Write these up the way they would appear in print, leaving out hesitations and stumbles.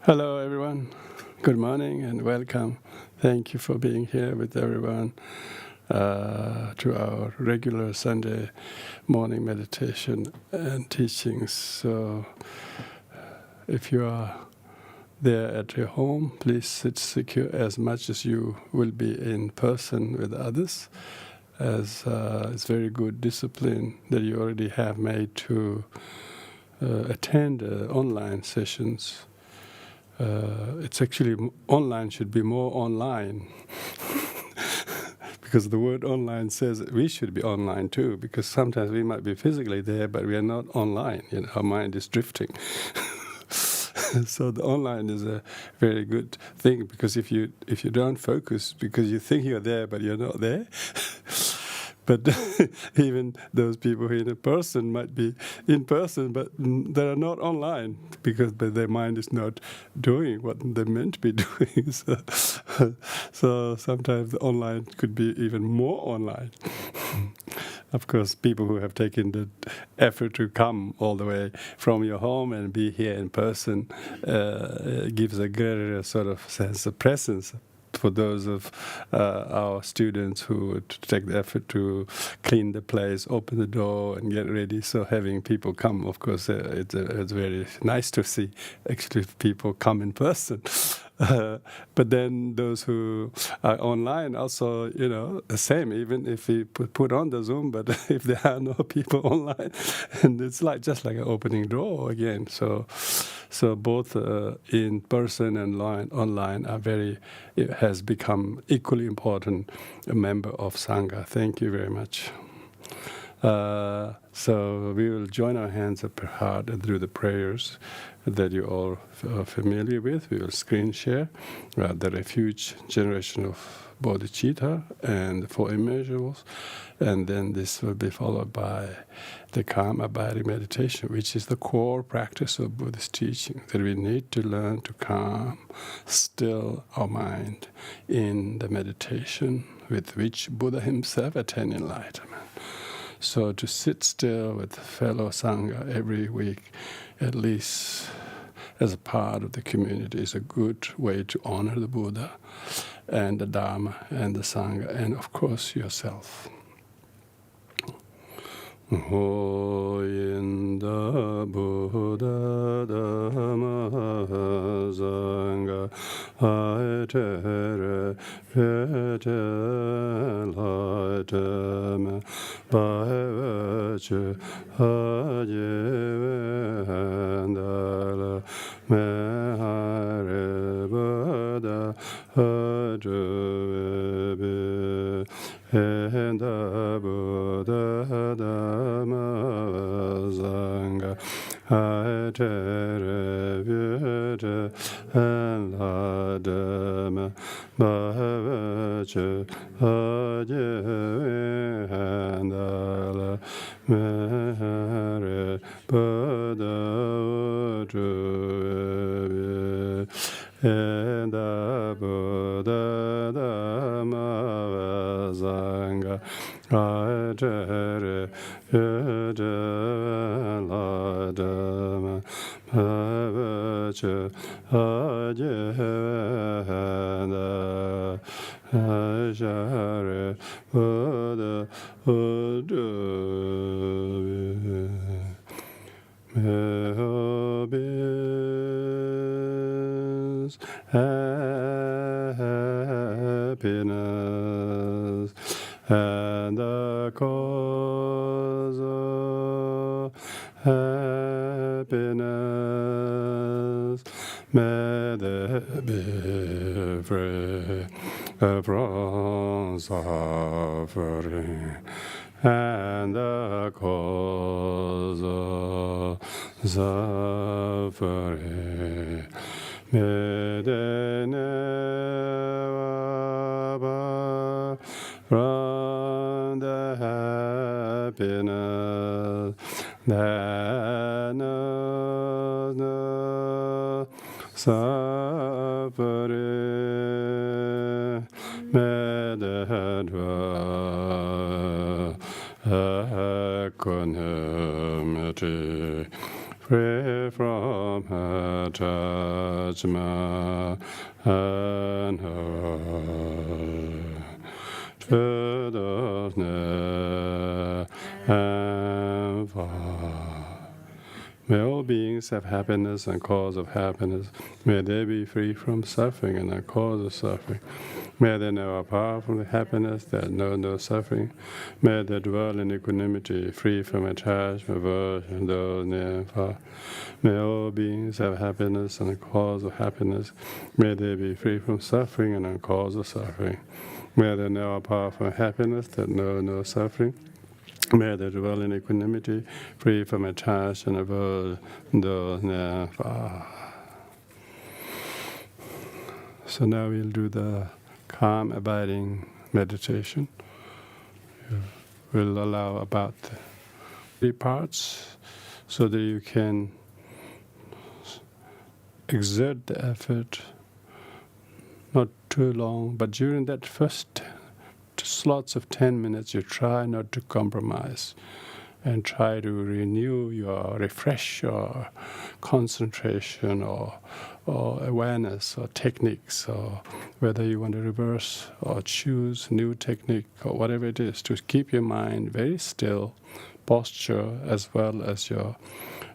Hello, everyone. Good morning and welcome. Thank you for being here with everyone to our regular Sunday morning meditation and teachings. So, if you are there at your home, please sit secure as much as you will be in person with others, as it's very good discipline that you already have made to attend online sessions. It's actually online should be more online because the word online says that we should be online too, because sometimes we might be physically there but we are not online. Our mind is drifting. So the online is a very good thing, because if you don't focus because you think you're there but you're not there, but even those people who are in person might be in person, but they are not online because their mind is not doing what they're meant to be doing. So sometimes the online could be even more online. Of course, people who have taken the effort to come all the way from your home and be here in person gives a greater sort of sense of presence for those of our students who would take the effort to clean the place, open the door, and get ready. So having people come, of course, it's very nice to see actually people come in person. But then those who are online also, the same, even if we put on the Zoom, but if there are no people online, and it's just like an opening door again. So both in person and online are it has become equally important a member of Sangha. Thank you very much. So we will join our hands up our heart and do the prayers that you all are familiar with. We will screen share the Refuge generation of bodhicitta and the Four Immeasurables, and then this will be followed by the calm abiding meditation, which is the core practice of Buddhist teaching, that we need to learn to calm, still our mind in the meditation with which Buddha himself attained enlightenment. So to sit still with fellow Sangha every week, at least as a part of the community, is a good way to honor the Buddha and the Dharma and the Sangha, and of course yourself. Oyinda Buddha Dhamma Sangha Aitere Pete Laitame Baivache Ajivendala Mehare Buddha Ajuvebe Enda Buddha Dhamma Sangha Aitere Pite Laitame Baivache Ajivendala Mehare Buddha Ajuvebe Enda Buddha Dhamma Sangha Aitere Pite Laitame Baivache Ajivendala Mehare Buddha Ajuvebe. Happiness, happiness, and the cause of happiness, may they be free from suffering, and the cause of suffering, may they never part from the happiness that knows no suffering, may they dwell equanimity, free from judgment and truth and far. May all beings have happiness and cause of happiness. May they be free from suffering and the cause of suffering. May they know apart from the happiness that know no suffering. May they dwell in equanimity, free from attachment, aversion, those near and far. May all beings have happiness and the cause of happiness. May they be free from suffering and the cause of suffering. May they know apart from happiness that know no suffering. May they dwell in equanimity, free from attachment, aversion, those near and far. So now we'll do the calm abiding meditation. We'll allow about 3 parts so that you can exert the effort, not too long, but during that first slots of 10 minutes, you try not to compromise and try to refresh your concentration or awareness or techniques, or whether you want to reverse or choose new technique or whatever it is, to keep your mind very still, posture as well as your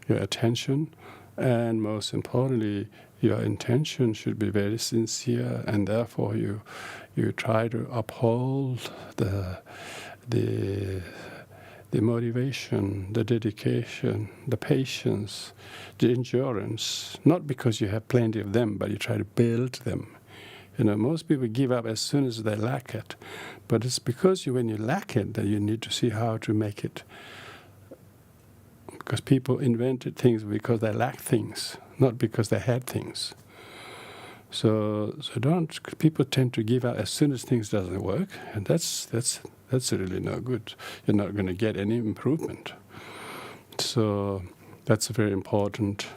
attention, and most importantly, your intention should be very sincere, and therefore you try to uphold the motivation, the dedication, the patience, the endurance, not because you have plenty of them, but you try to build them. Most people give up as soon as they lack it, but it's because when you lack it that you need to see how to make it. Because people invented things because they lacked things, not because they had things. So people tend to give up as soon as things doesn't work, and that's really no good. You're not going to get any improvement. So that's very important.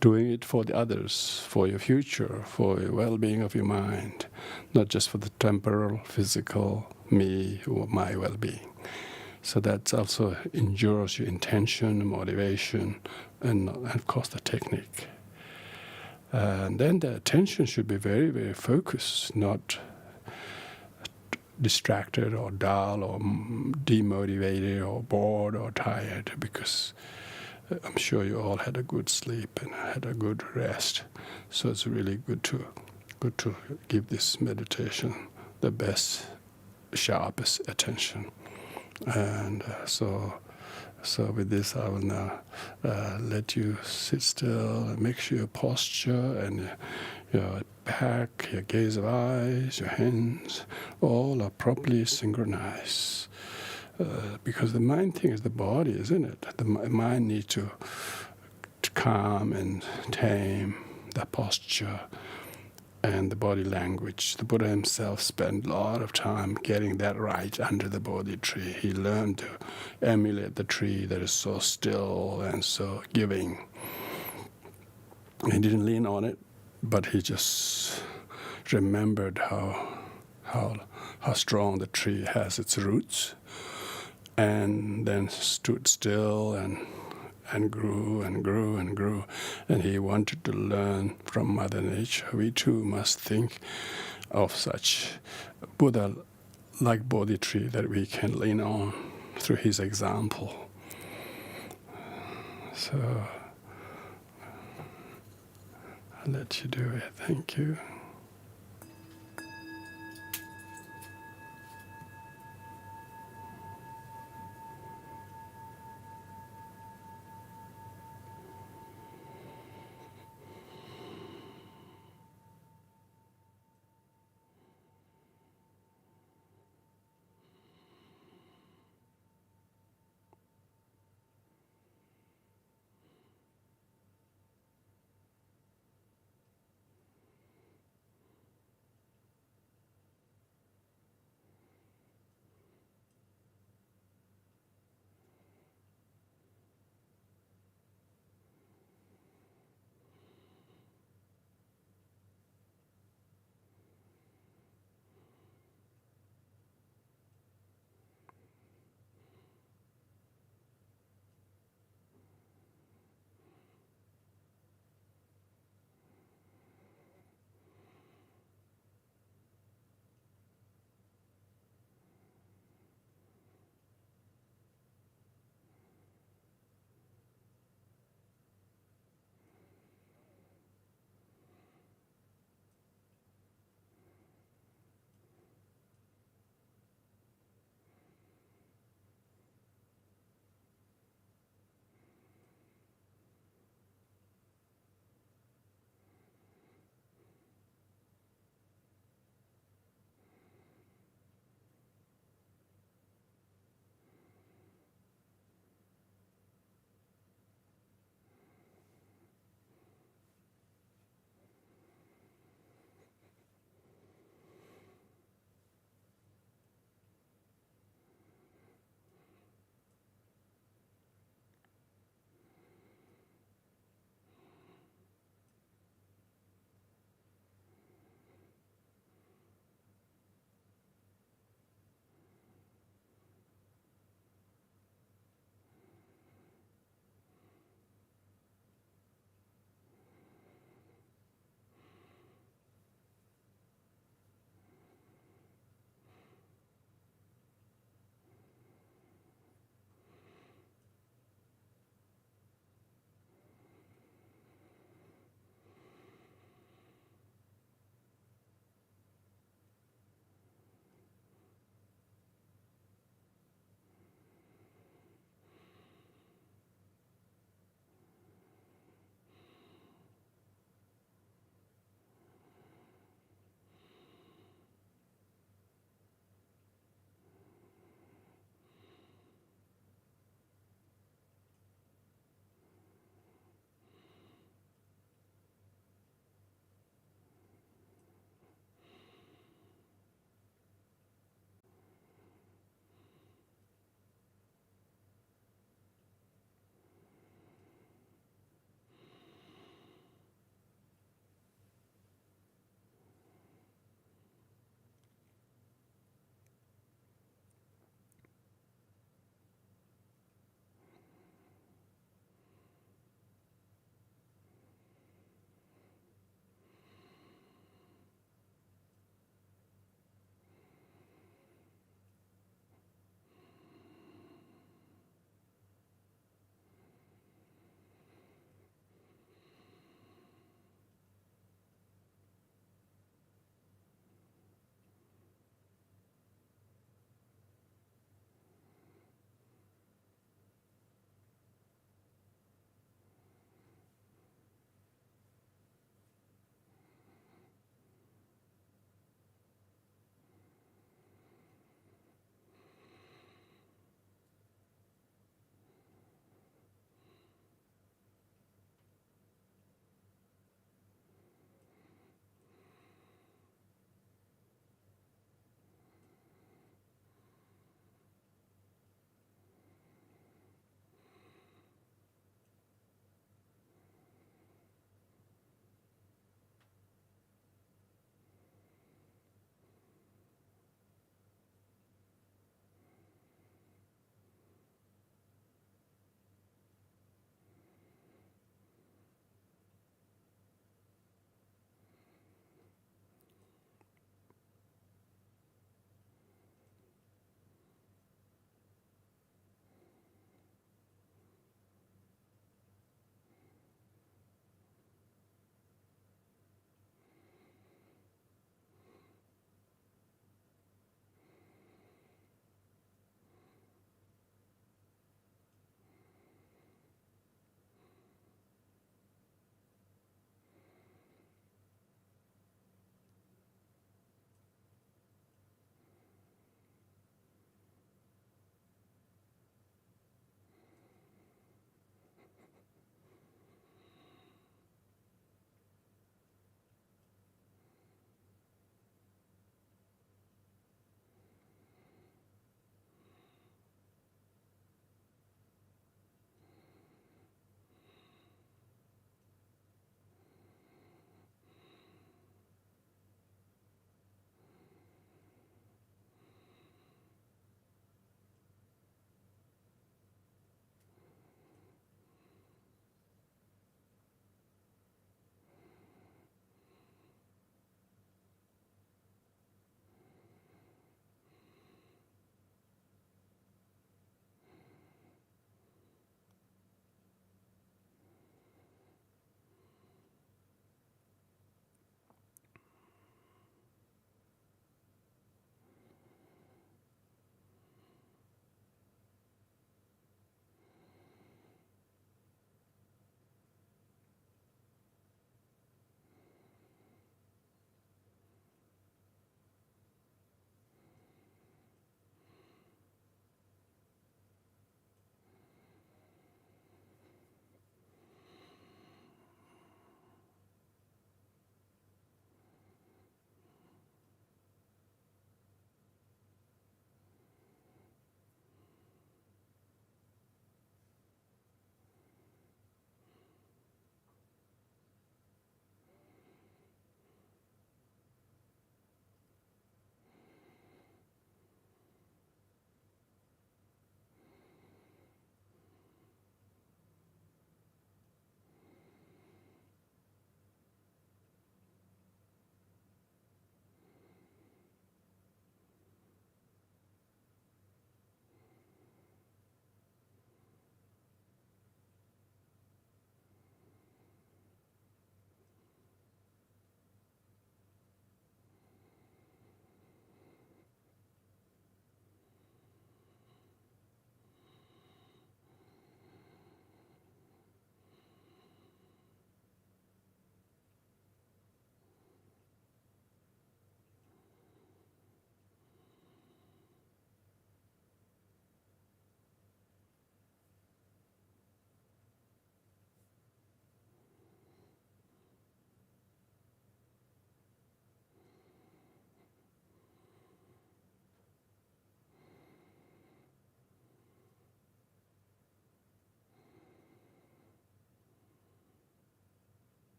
Doing it for the others, for your future, for your well-being of your mind, not just for the temporal, physical, me or my well-being. So that also endures your intention, motivation, and of course the technique. And then the attention should be very, very focused, not distracted or dull or demotivated or bored or tired, because I'm sure you all had a good sleep and had a good rest. So it's really good to give this meditation the best, sharpest attention. And so with this, I will now let you sit still and make sure your posture and your back, your gaze of eyes, your hands, all are properly synchronized. Because the main thing is the body, isn't it? The mind needs to calm and tame the posture and the body language. The Buddha himself spent a lot of time getting that right under the Bodhi tree. He learned to emulate the tree that is so still and so giving. He didn't lean on it, but he just remembered how strong the tree has its roots, and then stood still and grew and grew and grew. And he wanted to learn from Mother Nature. We too must think of such Buddha-like Bodhi tree that we can lean on through his example. So I'll let you do it. Thank you.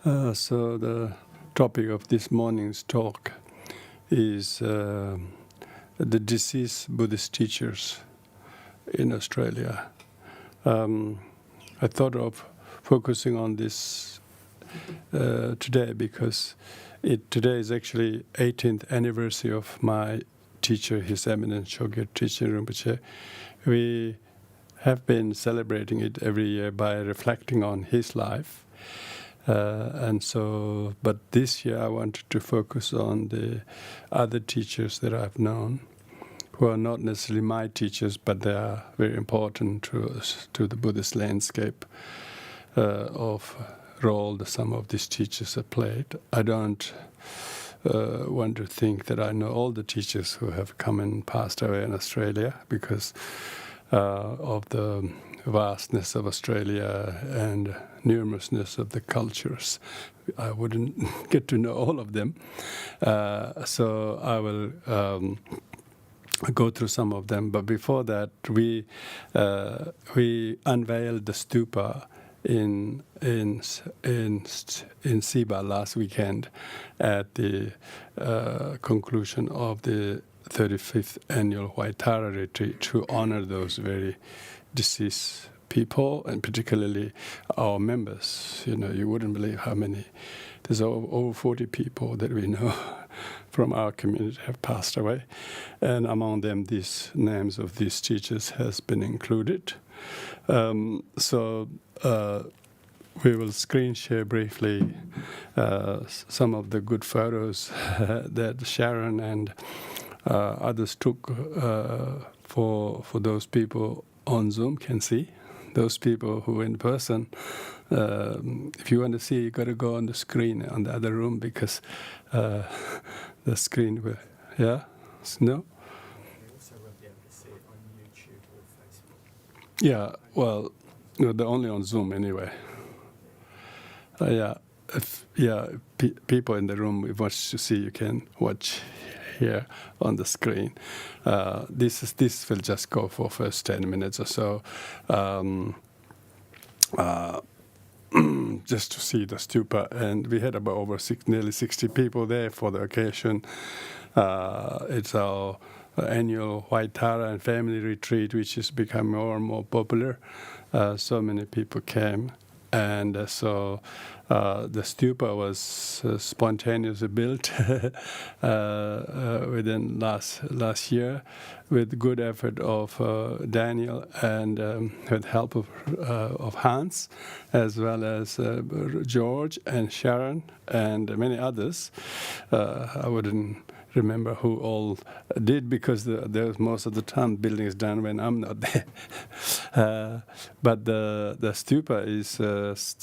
So the topic of this morning's talk is the deceased Buddhist teachers in Australia. I thought of focusing on this today because today is actually 18th anniversary of my teacher, His Eminence Choedak Rinpoche. We have been celebrating it every year by reflecting on his life. But this year I wanted to focus on the other teachers that I've known, who are not necessarily my teachers, but they are very important to us, to the Buddhist landscape of role that some of these teachers have played. I don't want to think that I know all the teachers who have come and passed away in Australia because of the vastness of Australia and numerousness of the cultures. I wouldn't get to know all of them. So I will go through some of them. But before that, we unveiled the stupa in Siba last weekend at the conclusion of the 35th annual White Tara retreat to honor those very deceased people, and particularly our members. You know, you wouldn't believe how many. There's over 40 people that we know from our community have passed away, and among them, these names of these teachers has been included. We will screen share briefly some of the good photos that Sharon and others took for those people on Zoom can see. Those people who in person, if you want to see, you got to go on the screen on the other room because the screen will, yeah? No? They also won't be able to see it on YouTube or Facebook. Yeah, well, no, they're only on Zoom anyway. People in the room we watch to see, you can watch here on the screen. This will just go for first 10 minutes or so, just to see the stupa. And we had about nearly 60 people there for the occasion. It's our annual White Tara and family retreat, which has become more and more popular. So many people came. And the stupa was spontaneously built within last year with good effort of Daniel and with help of Hans, as well as George and Sharon and many others. I wouldn't remember who all did because there's most of the time building is done when I'm not there. But the stupa is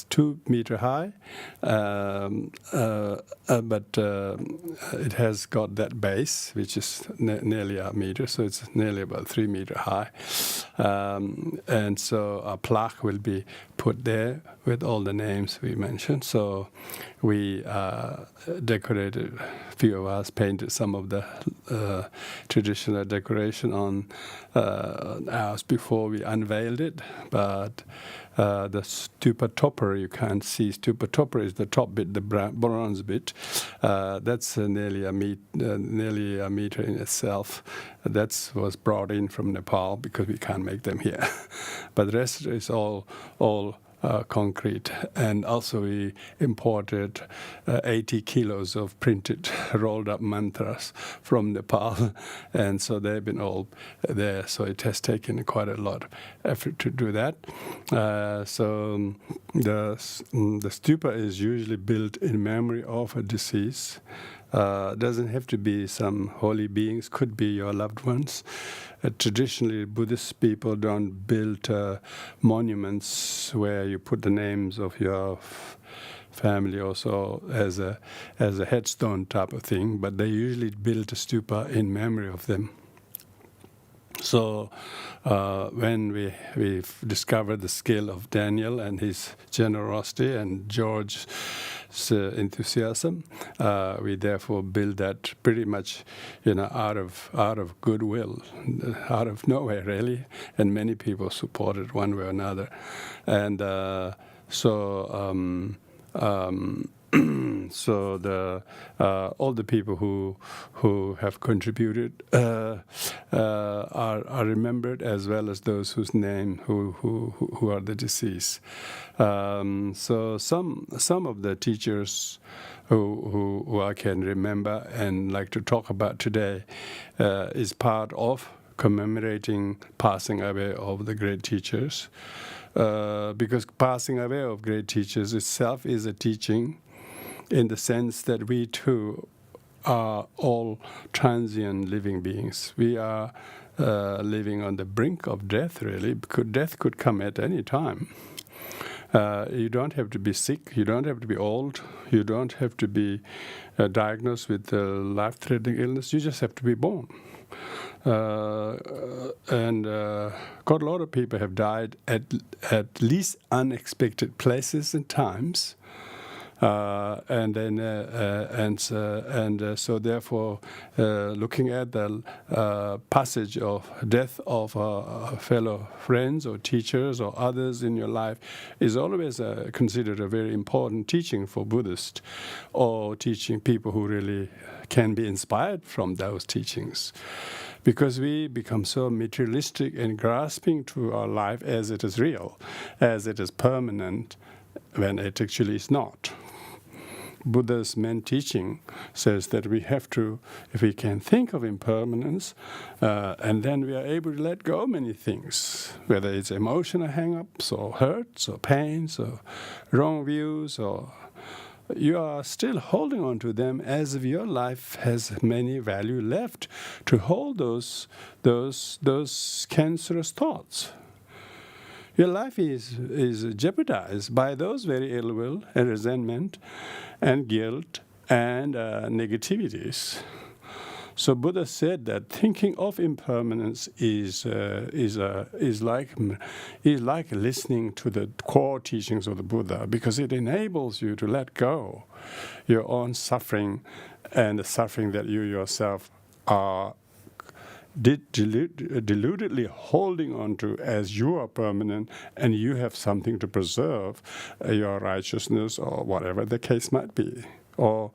2 meter high, but it has got that base, which is nearly a meter, so it's nearly about 3 meter high. And so a plaque will be put there with all the names we mentioned. So we decorated, a few of us painted some of the traditional decoration on hours before we unveiled it. But the stupa topper you can't see. Stupa topper is the top bit, the bronze bit. That's nearly a meter in itself. That was brought in from Nepal because we can't make them here. But the rest is all concrete. And also we imported 80 kilos of printed rolled up mantras from Nepal, and so they've been all there. So it has taken quite a lot of effort to do that. So the stupa is usually built in memory of a deceased. Doesn't have to be some holy beings, could be your loved ones. Traditionally, Buddhist people don't build monuments where you put the names of your family also as a headstone type of thing, but they usually build a stupa in memory of them. So when we discovered the skill of Daniel and his generosity and George's enthusiasm, we therefore built that pretty much, out of goodwill, out of nowhere really, and many people supported one way or another, and So all the people who have contributed are remembered, as well as those whose name who are the deceased. So some of the teachers who I can remember and like to talk about today is part of commemorating passing away of the great teachers. Because passing away of great teachers itself is a teaching, in the sense that we too are all transient living beings. We are living on the brink of death, really, because death could come at any time. You don't have to be sick, you don't have to be old, you don't have to be diagnosed with a life-threatening illness, you just have to be born. And quite a lot of people have died at least unexpected places and times. So therefore, looking at the passage of death of fellow friends or teachers or others in your life is always considered a very important teaching for Buddhists, or teaching people who really can be inspired from those teachings. Because we become so materialistic and grasping to our life as it is real, as it is permanent, when it actually is not. Buddha's main teaching says that we have to, if we can think of impermanence, and then we are able to let go of many things, whether it's emotional hang-ups or hurts or pains or wrong views, or you are still holding on to them as if your life has many value left to hold those cancerous thoughts. Your life is jeopardized by those very ill will and resentment and guilt and negativities. So Buddha said that thinking of impermanence is like listening to the core teachings of the Buddha, because it enables you to let go your own suffering and the suffering that you yourself are deludedly holding on to as you are permanent and you have something to preserve, your righteousness or whatever the case might be. Or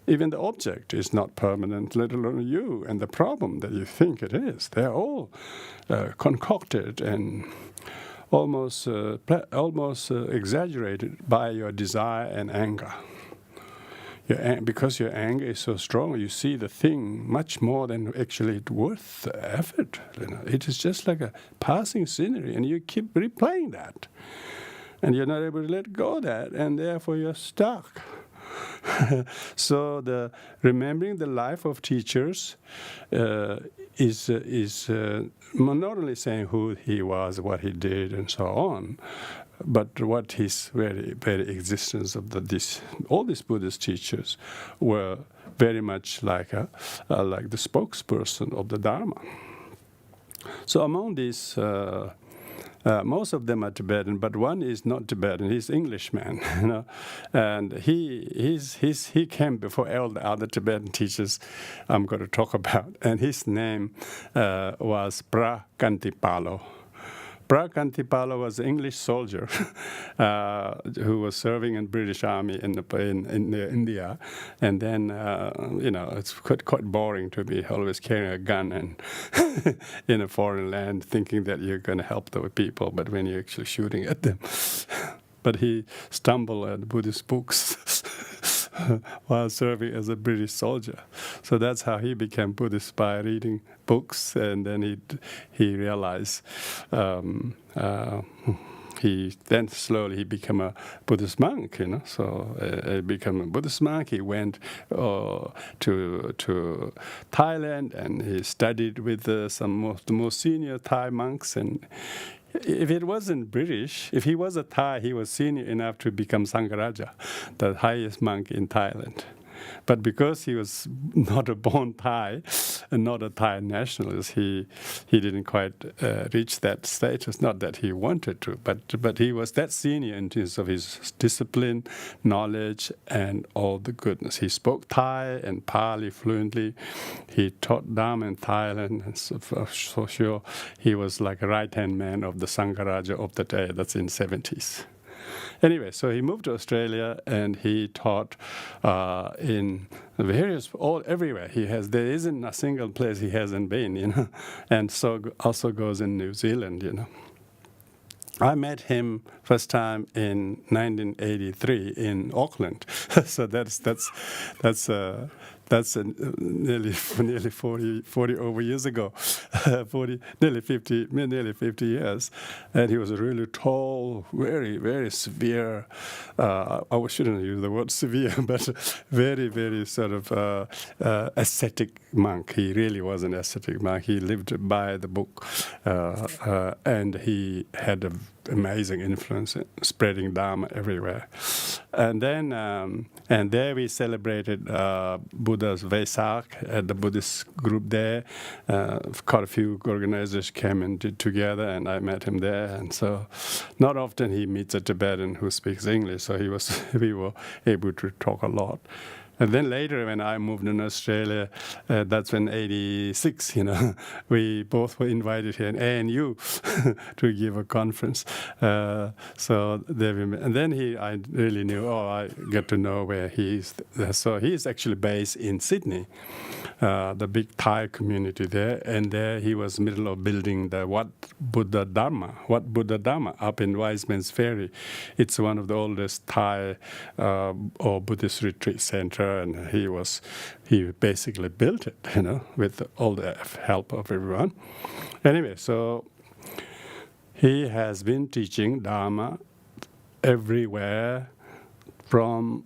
even the object is not permanent, let alone you and the problem that you think it is. They're all concocted and almost exaggerated by your desire and anger. Because your anger is so strong, you see the thing much more than actually it's worth the effort. It is just like a passing scenery, and you keep replaying that. And you're not able to let go of that, and therefore you're stuck. So remembering the life of teachers is not only saying who he was, what he did, and so on, but what his very, very existence of all these Buddhist teachers were very much like the spokesperson of the Dharma. So among these, most of them are Tibetan, but one is not Tibetan. He's Englishman, and he came before all the other Tibetan teachers I'm going to talk about, and his name was Prakantipalo. Prakantipalo was an English soldier who was serving in British Army in India, and then it's quite boring to be always carrying a gun and in a foreign land, thinking that you're going to help the people, but when you're actually shooting at them. But he stumbled at Buddhist books while serving as a British soldier. So that's how he became Buddhist, by reading books, and then he realized he slowly became a Buddhist monk. So he became a Buddhist monk. He went to Thailand, and he studied with some of the most senior Thai monks. And if it wasn't British, if he was a Thai, he was senior enough to become Sangharaja, the highest monk in Thailand. But because he was not a born Thai and not a Thai nationalist, he didn't quite reach that status. Not that he wanted to, but he was that senior in terms of his discipline, knowledge, and all the goodness. He spoke Thai and Pali fluently. He taught Dharma in Thailand, and so sure he was like a right-hand man of the Sangharaja of the day. That's in the 70s. Anyway, so he moved to Australia and he taught in everywhere. There isn't a single place he hasn't been, and so also goes in New Zealand. I met him first time in 1983 in Auckland. So that's nearly 40 over years ago, nearly 50 years. And he was really tall, very, very severe. I shouldn't use the word severe, but very, very sort of ascetic monk. He really was an ascetic monk. He lived by the book, and he had an amazing influence in spreading Dharma everywhere. And then, and there we celebrated Buddha's Vesak at the Buddhist group there. Quite a few organizers came and did together, and I met him there. And so, not often he meets a Tibetan who speaks English, so we were able to talk a lot. And then later, when I moved in Australia, that's when '86, we both were invited here in ANU to give a conference. So there we met. And then I really knew, I get to know where he is. So he's actually based in Sydney, the big Thai community there. And there he was middle of building the Wat Buddha Dharma up in Wiseman's Ferry. It's one of the oldest Thai or Buddhist retreat center. And he basically built it, with all the help of everyone. Anyway, so he has been teaching Dharma everywhere from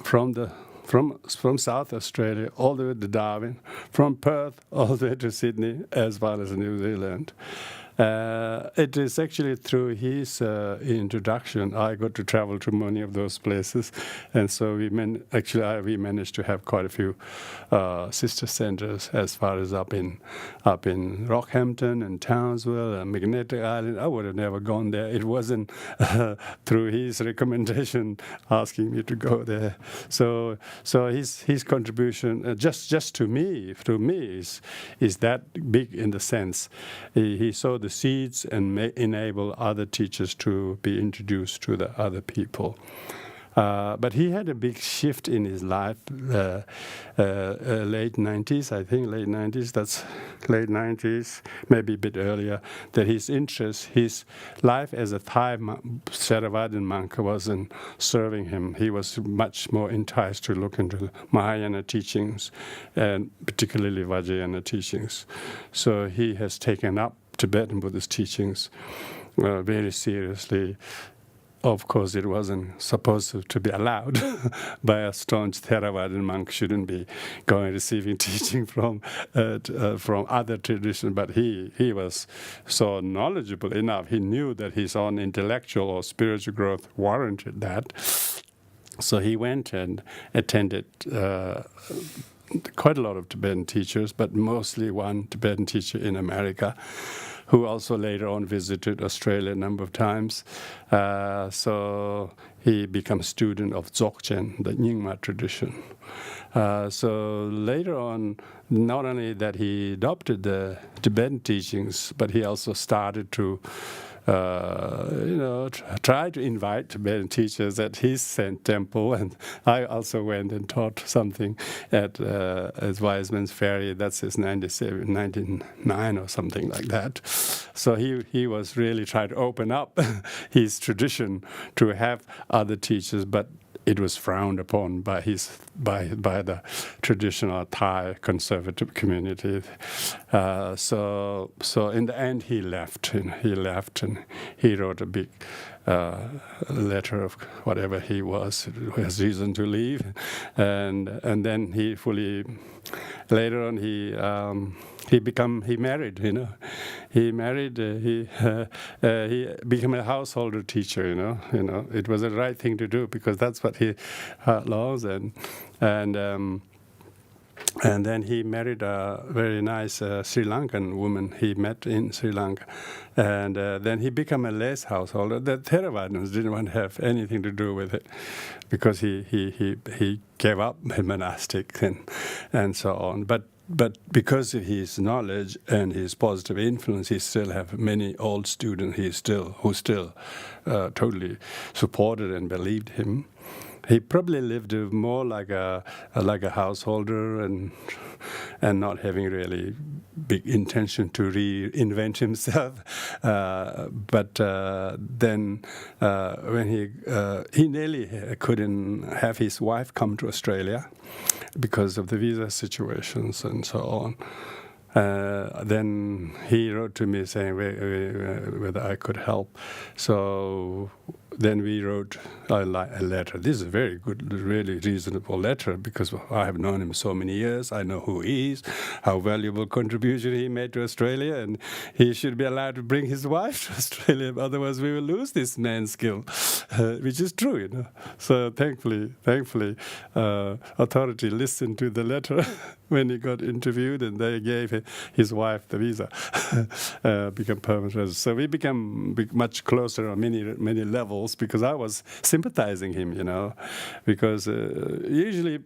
South Australia all the way to Darwin, from Perth all the way to Sydney, as well as New Zealand. It is actually through his introduction I got to travel to many of those places, and so we managed to have quite a few sister centers as far as up in Rockhampton and Townsville and Magnetic Island. I would have never gone there. It wasn't through his recommendation asking me to go there. So his contribution just to me is that big in the sense he saw the seeds and may enable other teachers to be introduced to the other people. But he had a big shift in his life, late 90s, I think, late 90s, that's late 90s, maybe a bit earlier, that his life as a Thai Theravadan monk wasn't serving him. He was much more enticed to look into Mahayana teachings, and particularly Vajrayana teachings. So he has taken up Tibetan Buddhist teachings very seriously. Of course, it wasn't supposed to be allowed by a staunch Theravadan monk. Shouldn't be receiving teaching from other traditions. But he was so knowledgeable enough. He knew that his own intellectual or spiritual growth warranted that. So he went and attended quite a lot of Tibetan teachers, but mostly one Tibetan teacher in America, who also later on visited Australia a number of times. So he became a student of Dzogchen, the Nyingma tradition. So later on, not only that he adopted the Tibetan teachings, but he also started to try to invite Tibetan teachers at his temple, and I also went and taught something at Wiseman's Ferry. That's his 99 or something like that. So he was really trying to open up his tradition to have other teachers, but it was frowned upon by the traditional Thai conservative community. So in the end, he left. And he wrote a big letter of whatever he was, his reason to leave, and then he fully. Later on, he married. He married. He became a householder teacher. It was the right thing to do because that's what he loves, and then he married a very nice Sri Lankan woman he met in Sri Lanka. And then he became a less householder. The Theravadins didn't want to have anything to do with it because he gave up monastic and so on. But but because of his knowledge and his positive influence, he still have many old students who still totally supported and believed him. He probably lived more like a householder and not having really big intention to reinvent himself. But then when he nearly couldn't have his wife come to Australia because of the visa situations and so on. Then he wrote to me saying whether I could help. So then we wrote a letter. This is a very good, really reasonable letter because I have known him so many years. I know who he is, how valuable contribution he made to Australia, and he should be allowed to bring his wife to Australia. Otherwise, we will lose this man's skill, which is true, you know. So thankfully, authority listened to the letter when he got interviewed, and they gave his wife the visa, become permanent resident. So we became much closer on many levels because I was sympathizing him, you know, because usually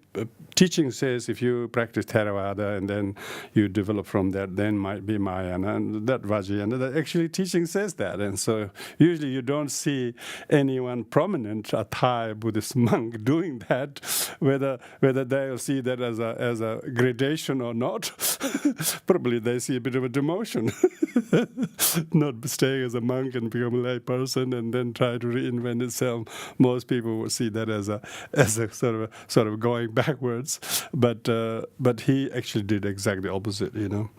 teaching says if you practice Theravada and then you develop from that, then might be Mahayana and that Vajrayana. That actually teaching says that, and so usually you don't see anyone prominent, a Thai Buddhist monk, doing that, whether they'll see that as a gradation or not. Probably they see a bit of a demotion, not staying as a monk and become a lay person and then try to reinvent itself. Most people would see that as a sort of going backwards. But he actually did exactly the opposite. You know,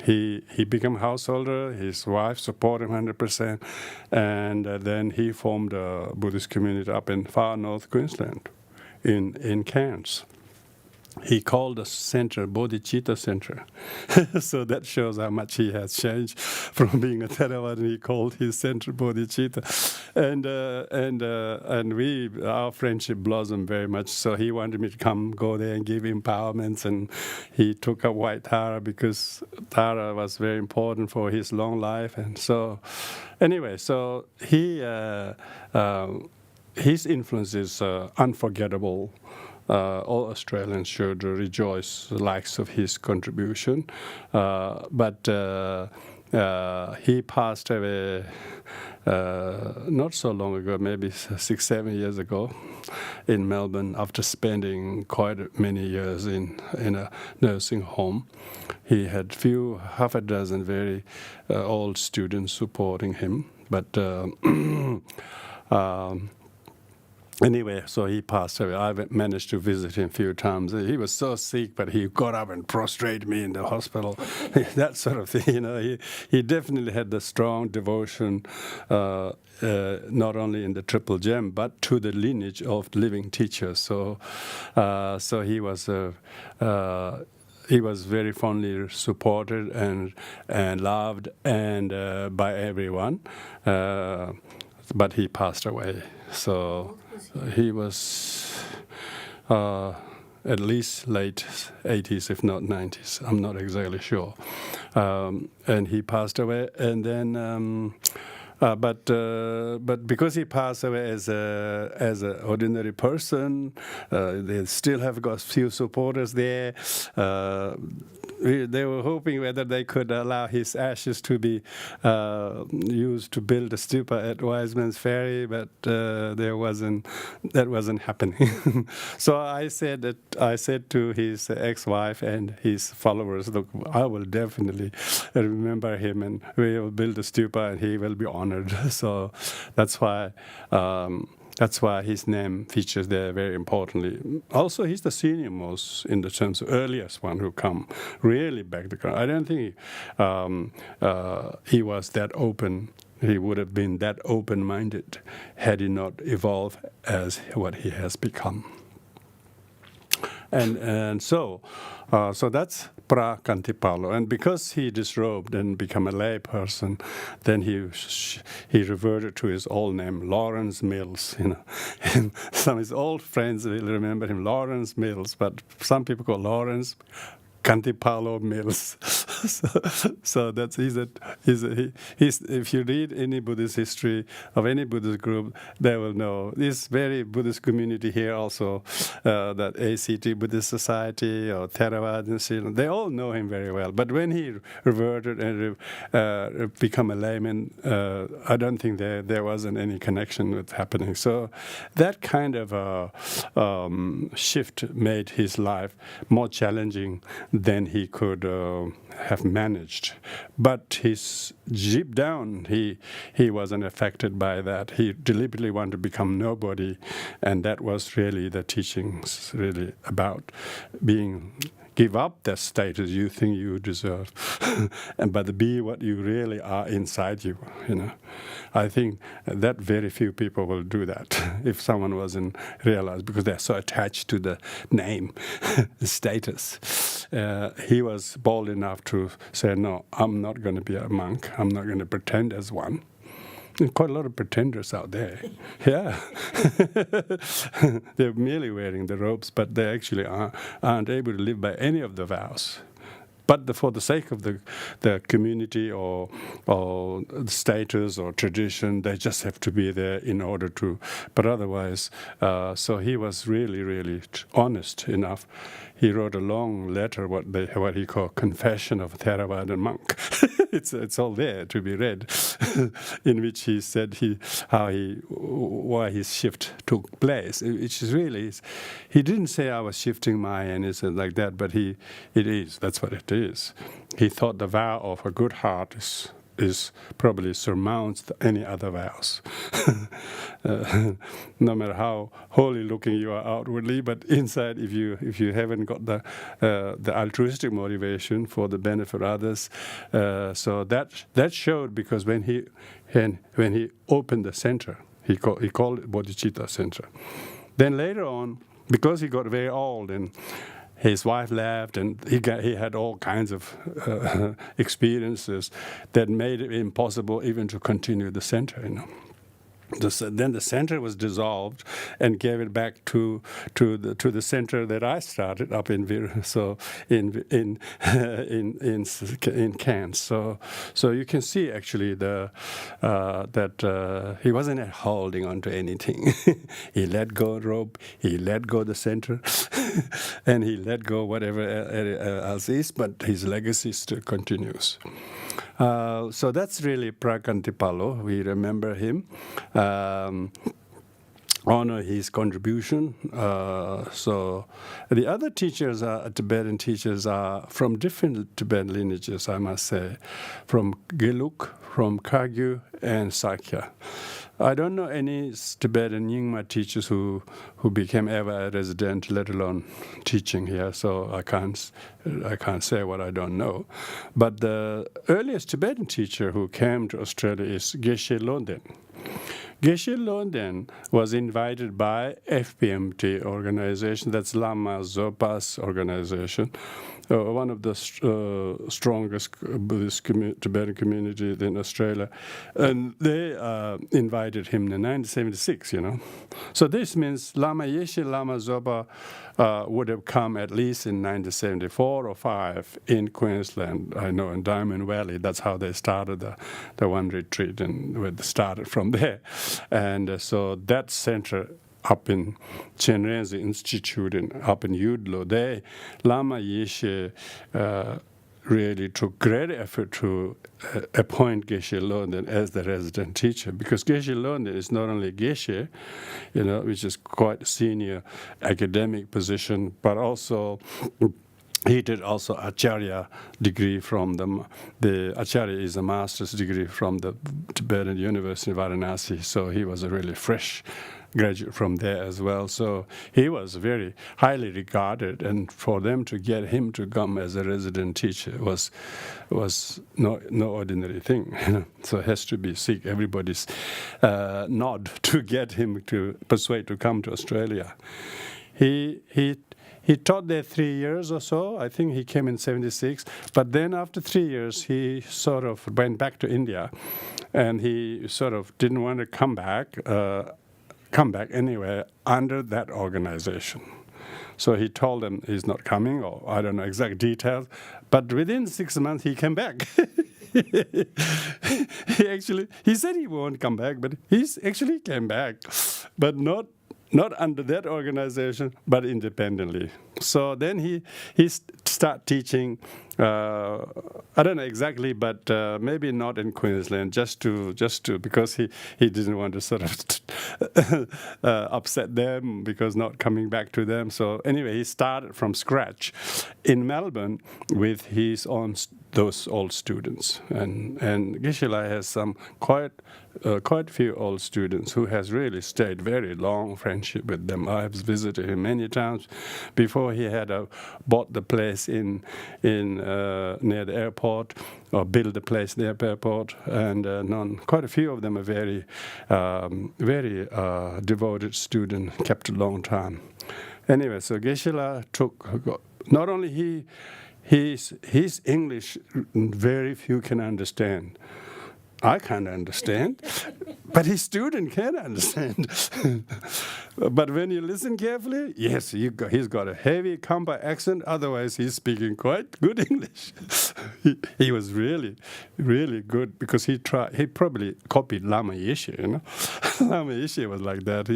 he became householder. His wife supported him 100%, and then he formed a Buddhist community up in far north Queensland, in Cairns. He called the center Bodhicitta Center. So that shows how much he has changed from being a Theravada. He called his center Bodhicitta. And our friendship blossomed very much. So he wanted me to go there and give empowerments. And he took up White Tara because Tara was very important for his long life. And so, anyway, so his influence is unforgettable. All Australians should rejoice the likes of his contribution. But he passed away not so long ago, maybe 6-7 years ago, in Melbourne after spending quite many years in a nursing home. He had half a dozen very old students supporting him. But anyway, so he passed away. I managed to visit him a few times. He was so sick, but he got up and prostrated me in the hospital. That sort of thing, you know. He definitely had the strong devotion, not only in the Triple Gem, but to the lineage of living teachers. So he was. He was very fondly supported and loved and by everyone, but he passed away. So he was at least late 80s, if not 90s. I'm not exactly sure. And he passed away, and then. But because he passed away as an ordinary person, they still have got few supporters there. They were hoping whether they could allow his ashes to be used to build a stupa at Wiseman's Ferry, but that wasn't happening. So I said to his ex-wife and his followers, look, I will definitely remember him, and we will build a stupa, and he will be honored. So that's why his name features there very importantly. Also, he's the senior most in the terms of earliest one who come really back to country. I don't think he was that open. He would have been that open-minded had he not evolved as what he has become. And so that's Prakantipalo. And because he disrobed and became a lay person, then he reverted to his old name, Lawrence Mills. You know, and some of his old friends will remember him, Lawrence Mills. But some people call Lawrence Kantipalo Mills. So that's if you read any Buddhist history of any Buddhist group, they will know this very Buddhist community here also, that ACT Buddhist Society or Theravada, they all know him very well. But when he reverted and become a layman, I don't think there wasn't any connection with happening. So that kind of shift made his life more challenging than he could have managed. But deep down, he wasn't affected by that. He deliberately wanted to become nobody, and that was really the teachings really about give up that status you think you deserve, but be what you really are inside you. I think that very few people will do that if someone wasn't realized, because they're so attached to the name, the status. He was bold enough to say, no, I'm not going to be a monk. I'm not going to pretend as one. There's quite a lot of pretenders out there. Yeah. They're merely wearing the robes, but they actually aren't able to live by any of the vows. But for the sake of the community or status or tradition, they just have to be there in order to. But otherwise, so he was really, really honest enough. He wrote a long letter, what he called Confession of a Theravada Monk. It's all there to be read, in which he said why his shift took place. Which is really, he didn't say I was shifting my anything like that, but that's what it is. He thought the vow of a good heart is probably surmounts any other vows. No matter how holy looking you are outwardly, but inside, if you haven't got the altruistic motivation for the benefit of others, so that showed, because when he opened the center, he called it Bodhicitta Center. Then later on, because he got very old and his wife left, and he had all kinds of experiences that made it impossible even to continue the center. Then the center was dissolved and gave it back to the center that I started up in in Cairns. So you can see actually that he wasn't holding on to anything. He let go of the rope, he let go of the center, and he let go whatever else is, but his legacy still continues. So that's really Prakantipalo. We remember him, honor his contribution. So the other teachers, Tibetan teachers, are from different Tibetan lineages, I must say, from Geluk, from Kagyu, and Sakya. I don't know any Tibetan Nyingma teachers who became ever a resident, let alone teaching here. So I can't say what I don't know. But the earliest Tibetan teacher who came to Australia is Geshe Lodden. Geshe Lodden was invited by FPMT organization, that's Lama Zopa's organization, one of the strongest Buddhist Tibetan community in Australia, and they invited him in 1976. So this means Lama Yeshe Lama Zopa would have come at least in 1974 or 5 in Queensland. I know in Diamond Valley, that's how they started the one retreat, and it started from there. And so that center up in Chenrezig Institute and up in Yudlo, Lama Yeshe really took great effort to appoint Geshe Lodden as the resident teacher, because Geshe Lodden is not only Geshe, which is quite a senior academic position, but also he did also Acharya degree from the Acharya is a master's degree from the Tibetan University of Varanasi, so he was a really fresh graduate from there as well. So he was very highly regarded, and for them to get him to come as a resident teacher was no ordinary thing. So it has to seek everybody's nod to get him to persuade to come to Australia. He taught there 3 years or so. I think he came in 76. But then after 3 years, he sort of went back to India, and he sort of didn't want to come back anywhere under that organization. So he told them he's not coming, or I don't know exact details. But within 6 months, he came back. he said he won't come back, but he's actually came back, but not under that organization, but independently. So then he start teaching. I don't know exactly, but maybe not in Queensland, just to because he didn't want to sort of upset them because not coming back to them. So anyway, he started from scratch in Melbourne with his own those old students, and Geshe-la has some quite few old students who has really stayed very long friendship with them. I have visited him many times before he had bought the place in near the airport, or built the place near the airport, and quite a few of them are very devoted student, kept a long time. Anyway, so Geshe-la not only his English very few can understand. I can't understand, but his student can understand. But when you listen carefully, yes, he's got a heavy Kampa accent. Otherwise, he's speaking quite good English. he was really, really good because he probably copied Lama Yeshe, you know. Lama Yeshe was like that.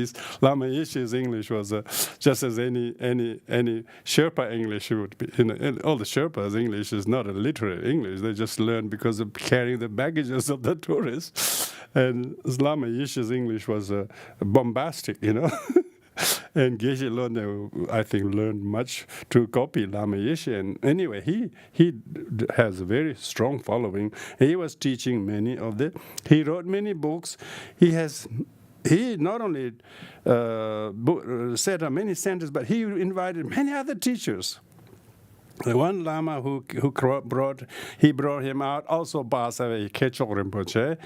Lama Yeshe's English was just as any Sherpa English would be. You know, and all the Sherpas' English is not a literary English. They just learn because of carrying the baggages of the tourists. And Lama Yeshe's English was bombastic, you know. And Geshe-la, I think, learned much to copy Lama Yeshe. And anyway, he has a very strong following. He was teaching many of them. He wrote many books. He not only set up many centers, but he invited many other teachers. The one Lama who brought him out also passed away, Choedak Rinpoche.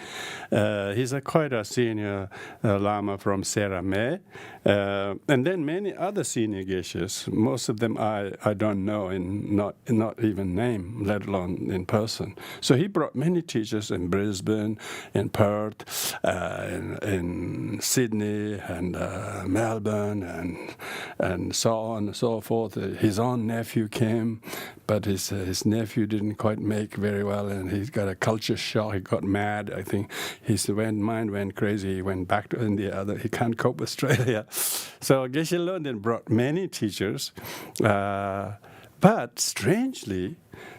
He's quite a senior Lama from Serame. And then many other senior geshes. Most of them I don't know and not even name, let alone in person. So he brought many teachers in Brisbane, in Perth, in Sydney, and Melbourne, and so on and so forth. His own nephew came. But his nephew didn't quite make very well, and he got a culture shock. He got mad. I think his mind went crazy. He went back to India. He can't cope with Australia. So Geshe-la then brought many teachers, but strangely,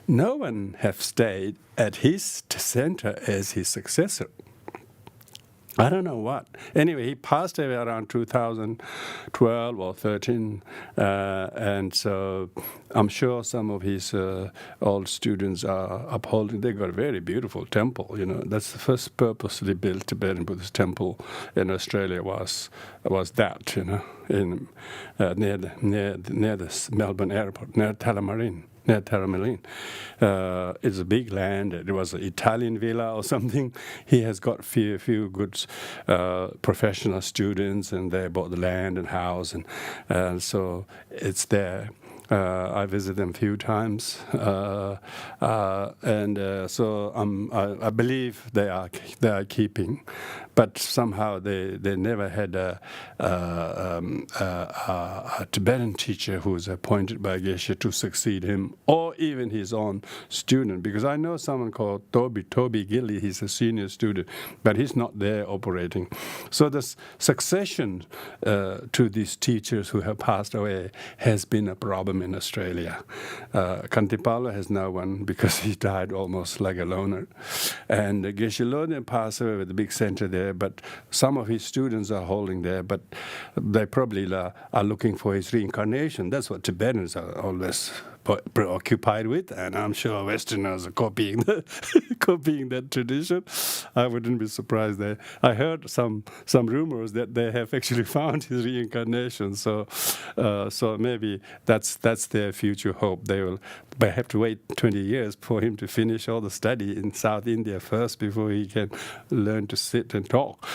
no one have stayed at his center as his successor. I don't know what. Anyway, he passed away around 2012 or 13, and so I'm sure some of his old students are upholding. They got a very beautiful temple. You know, that's the first purposely built Tibetan Buddhist temple in Australia was that. You know, in near the Melbourne airport, near Tullamarine. It's a big land. It was an Italian villa or something. He has got few good professional students, and they bought the land and house, and so it's there. I visited them a few times, and so I believe they are keeping, but somehow they never had a Tibetan teacher who was appointed by Geshe to succeed him, or even his own student. Because I know someone called Toby Gilly. He's a senior student, but he's not there operating. So the succession to these teachers who have passed away has been a problem in Australia. Kantipalo has now one because he died almost like a loner. And Geshe-la passed away with a big center there, but some of his students are holding there, but they probably are looking for his reincarnation. That's what Tibetans are always preoccupied with, and I'm sure Westerners are copying that tradition. I wouldn't be surprised. I heard some rumors that they have actually found his reincarnation. So maybe that's their future hope. They have to wait 20 years for him to finish all the study in South India first before he can learn to sit and talk.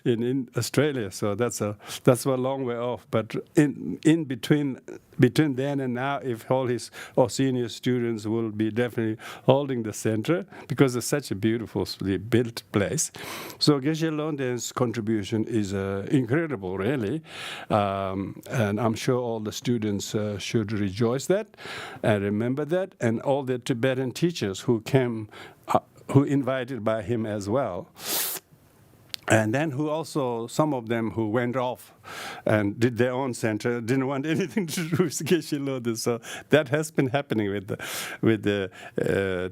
in Australia. So that's a long way off. But in between then and now, if all his senior students will be definitely holding the center, because it's such a beautifully built place. So Geshe Londen's contribution is incredible, really, and I'm sure all the students should rejoice that and remember that, and all the Tibetan teachers who came, who invited by him as well. And then some of them who went off and did their own center, didn't want anything to do with Geshe Lodin. So that has been happening with the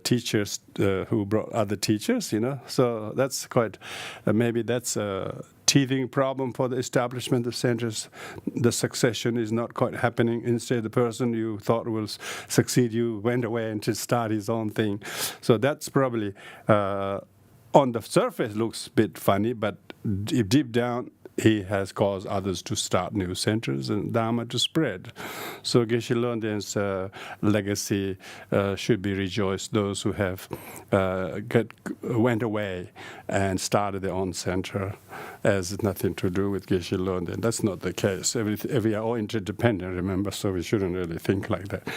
teachers who brought other teachers, So that's quite, maybe that's a teething problem for the establishment of centers. The succession is not quite happening. Instead, the person you thought will succeed you went away and to start his own thing. So that's probably... on the surface looks a bit funny, but deep down he has caused others to start new centers and Dharma to spread. So Geshe Londen's legacy should be rejoiced. Those who have went away and started their own center has nothing to do with Geshe Londen. That's not the case. We are all interdependent, remember, so we shouldn't really think like that.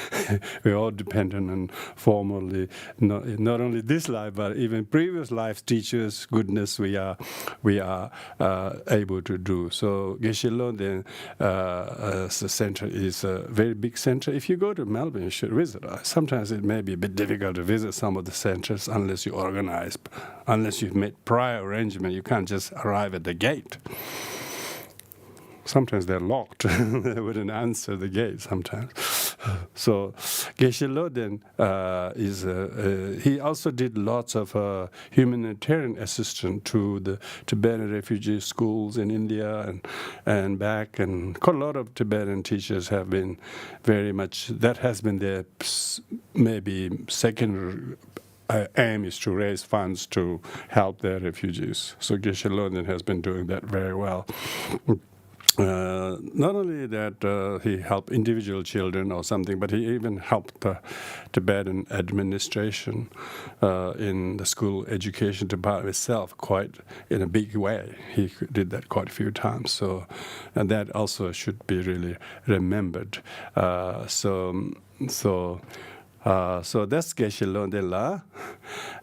We're all dependent on formally, not only this life, but even previous lives, teachers, goodness, we are able to do. So Geshe Londen center is a very big center. If you go to Melbourne, you should visit. Sometimes it may be a bit difficult to visit some of the centers unless you organize, unless you've made prior arrangement. You can't just arrive at the gate. Sometimes they're locked. They wouldn't answer the gate sometimes. So Geshe Loden he also did lots of humanitarian assistance to the Tibetan refugee schools in India and back, and quite a lot of Tibetan teachers have been very much, that has been their maybe second aim is to raise funds to help their refugees. So Geshe Loden has been doing that very well. Not only that he helped individual children or something, but he even helped the Tibetan administration in the school education department itself quite in a big way. He did that quite a few times. So, and that also should be really remembered. So that's Geshe Loden La.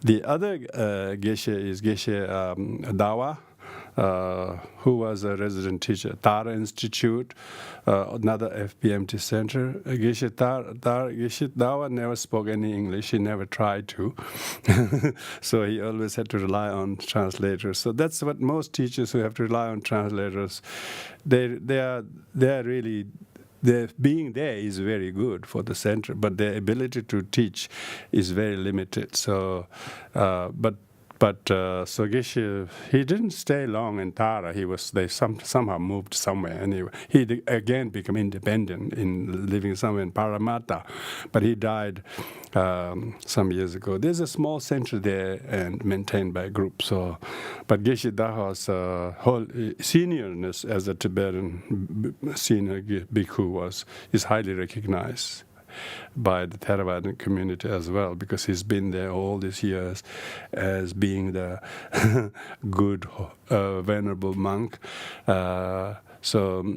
The other Geshe is Geshe Dawa, who was a resident teacher, Tara Institute, another FPMT center. Geshe Dawa never spoke any English. He never tried to. So he always had to rely on translators. So that's what most teachers who have to rely on translators, they are really... Their being there is very good for the center, but their ability to teach is very limited. So, so Geshe, he didn't stay long in Tara. They somehow moved somewhere. Anyway, he again became independent in living somewhere in Parramatta, but he died some years ago. There's a small center there and maintained by a group. So, but Geshe Daha's whole seniorness as a Tibetan senior bhikkhu is highly recognized by the Theravadan community as well, because he's been there all these years as being the good, venerable monk. So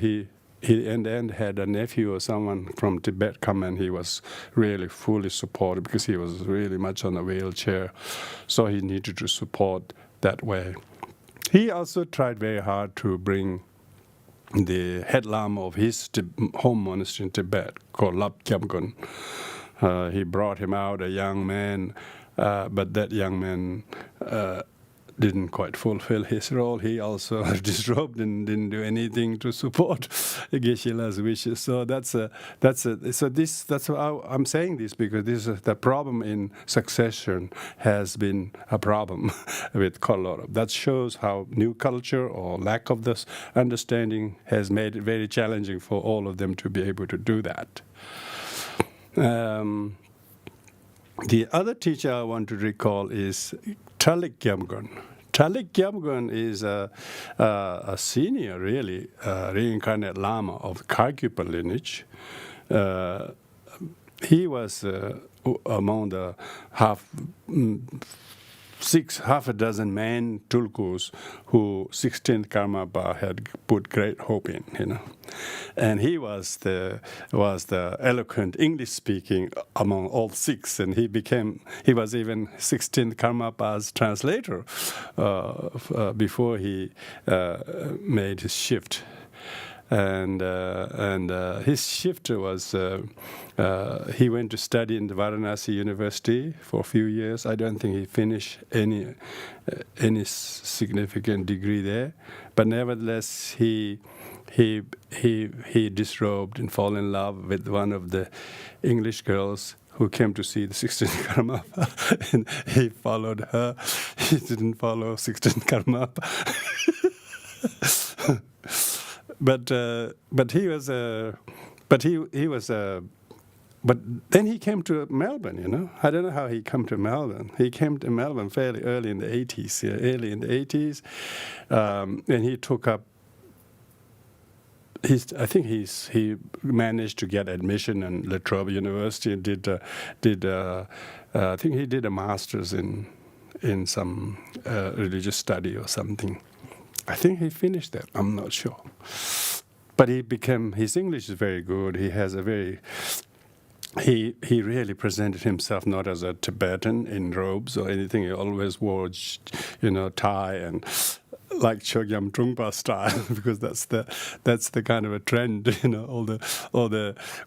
he in the end had a nephew or someone from Tibet come, and he was really fully supported because he was really much on a wheelchair. So he needed to support that way. He also tried very hard to bring the head lama of his home monastery in Tibet, called Lap Kyabgon. He brought him out, a young man, but that young man didn't quite fulfill his role. He also disrobed and didn't do anything to support Geshe-la's wishes. So that's how I'm saying this, because this is the problem in succession has been a problem with Koloro. That shows how new culture or lack of this understanding has made it very challenging for all of them to be able to do that. The other teacher I want to recall is Talik Gyamgon. Talik Gyamgon is a senior, really, reincarnate Lama of Kagyupa lineage. He was among the half a dozen men, tulkus, who 16th Karmapa had put great hope in, and he was the eloquent English speaking among all six, and he was even 16th Karmapa's translator before he made his shift. And his shift was he went to study in the Varanasi University for a few years. I don't think he finished any significant degree there, but nevertheless he disrobed and fell in love with one of the English girls who came to see the 16th Karmapa, and he followed her. He didn't follow 16th Karmapa. But then he came to Melbourne. I don't know how he came to Melbourne. He came to Melbourne fairly early in the 80s. And he took up. He managed to get admission in La Trobe University and did. I think he did a master's in some religious study or something. I think he finished that. I'm not sure. But his English is very good. He has he really presented himself not as a Tibetan in robes or anything. He always wore, tie and like Chogyam Trungpa style, because that's the kind of a trend. All the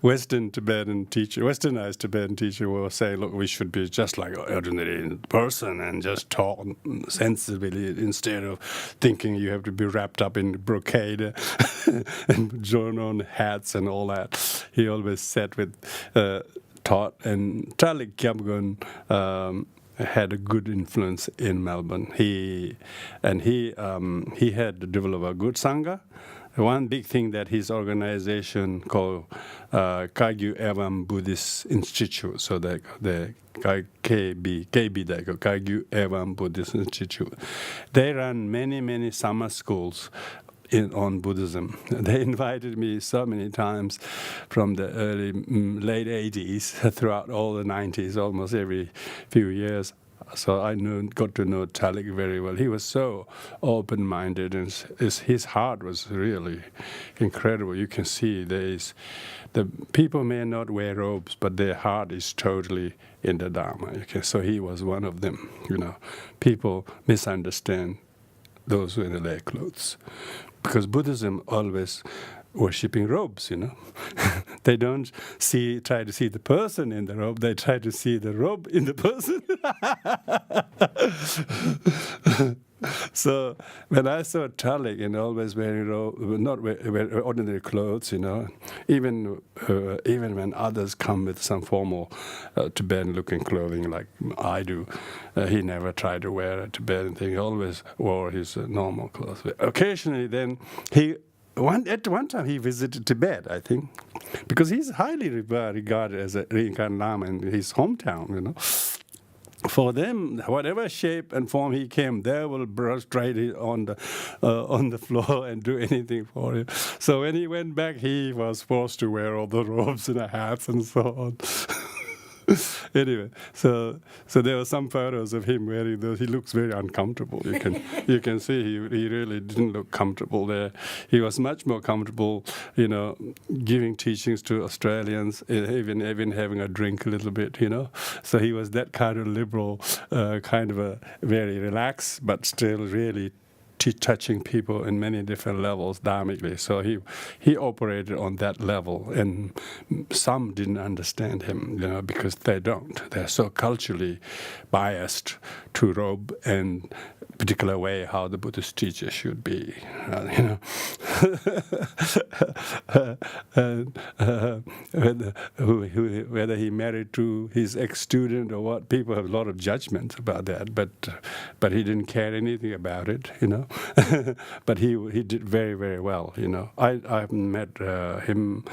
Westernized Tibetan teacher will say, look, we should be just like an ordinary person and just talk sensibly instead of thinking you have to be wrapped up in brocade and drawn on hats and all that. He always sat with taught, and Talik Kyabgun had a good influence in Melbourne. He had developed a good sangha. One big thing that his organization called Kagyu Evam Buddhist Institute, so the KB, Kagyu Evam Buddhist Institute. They run many summer schools on Buddhism. They invited me so many times from the late 80s throughout all the 90s, almost every few years. So I got to know Talik very well. He was so open-minded, and his heart was really incredible. You can see the people may not wear robes, but their heart is totally in the Dharma. So he was one of them. People misunderstand those who wear their clothes, because Buddhism always worshipping robes, They don't try to see the person in the robe, they try to see the robe in the person. So when I saw Talik and always wearing not wear ordinary clothes, even when others come with some formal Tibetan-looking clothing like I do, he never tried to wear a Tibetan thing. He always wore his normal clothes. Occasionally, then at one time he visited Tibet, I think, because he's highly regarded as a reincarnated Lama in his hometown, For them, whatever shape and form he came, they will prostrate on the floor and do anything for him. So when he went back, he was forced to wear all the robes and the hats and so on. Anyway, so there were some photos of him wearing those. He looks very uncomfortable. You can see he really didn't look comfortable there. He was much more comfortable, giving teachings to Australians, even having a drink a little bit, So he was that kind of liberal, kind of a very relaxed, but still really touching people in many different levels dharmically. So he operated on that level, and some didn't understand him, because they don't. They're so culturally biased to robe and particular way how the Buddhist teacher should be, whether he married to his ex-student or what. People have a lot of judgments about that, but he didn't care anything about it, But he did very, very well, I met him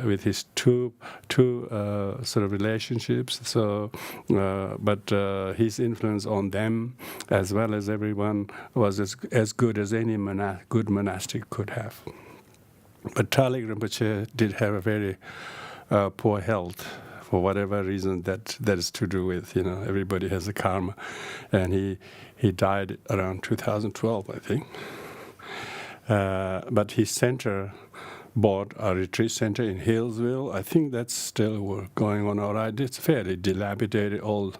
with his two sort of relationships. So, but his influence on them as well as everyone was as good as any good monastic could have. But Talik Rinpoche did have a very poor health for whatever reason that is to do with, everybody has a karma. And he died around 2012, I think. But his center bought a retreat center in Hillsville. I think that's still going on all right. It's fairly dilapidated old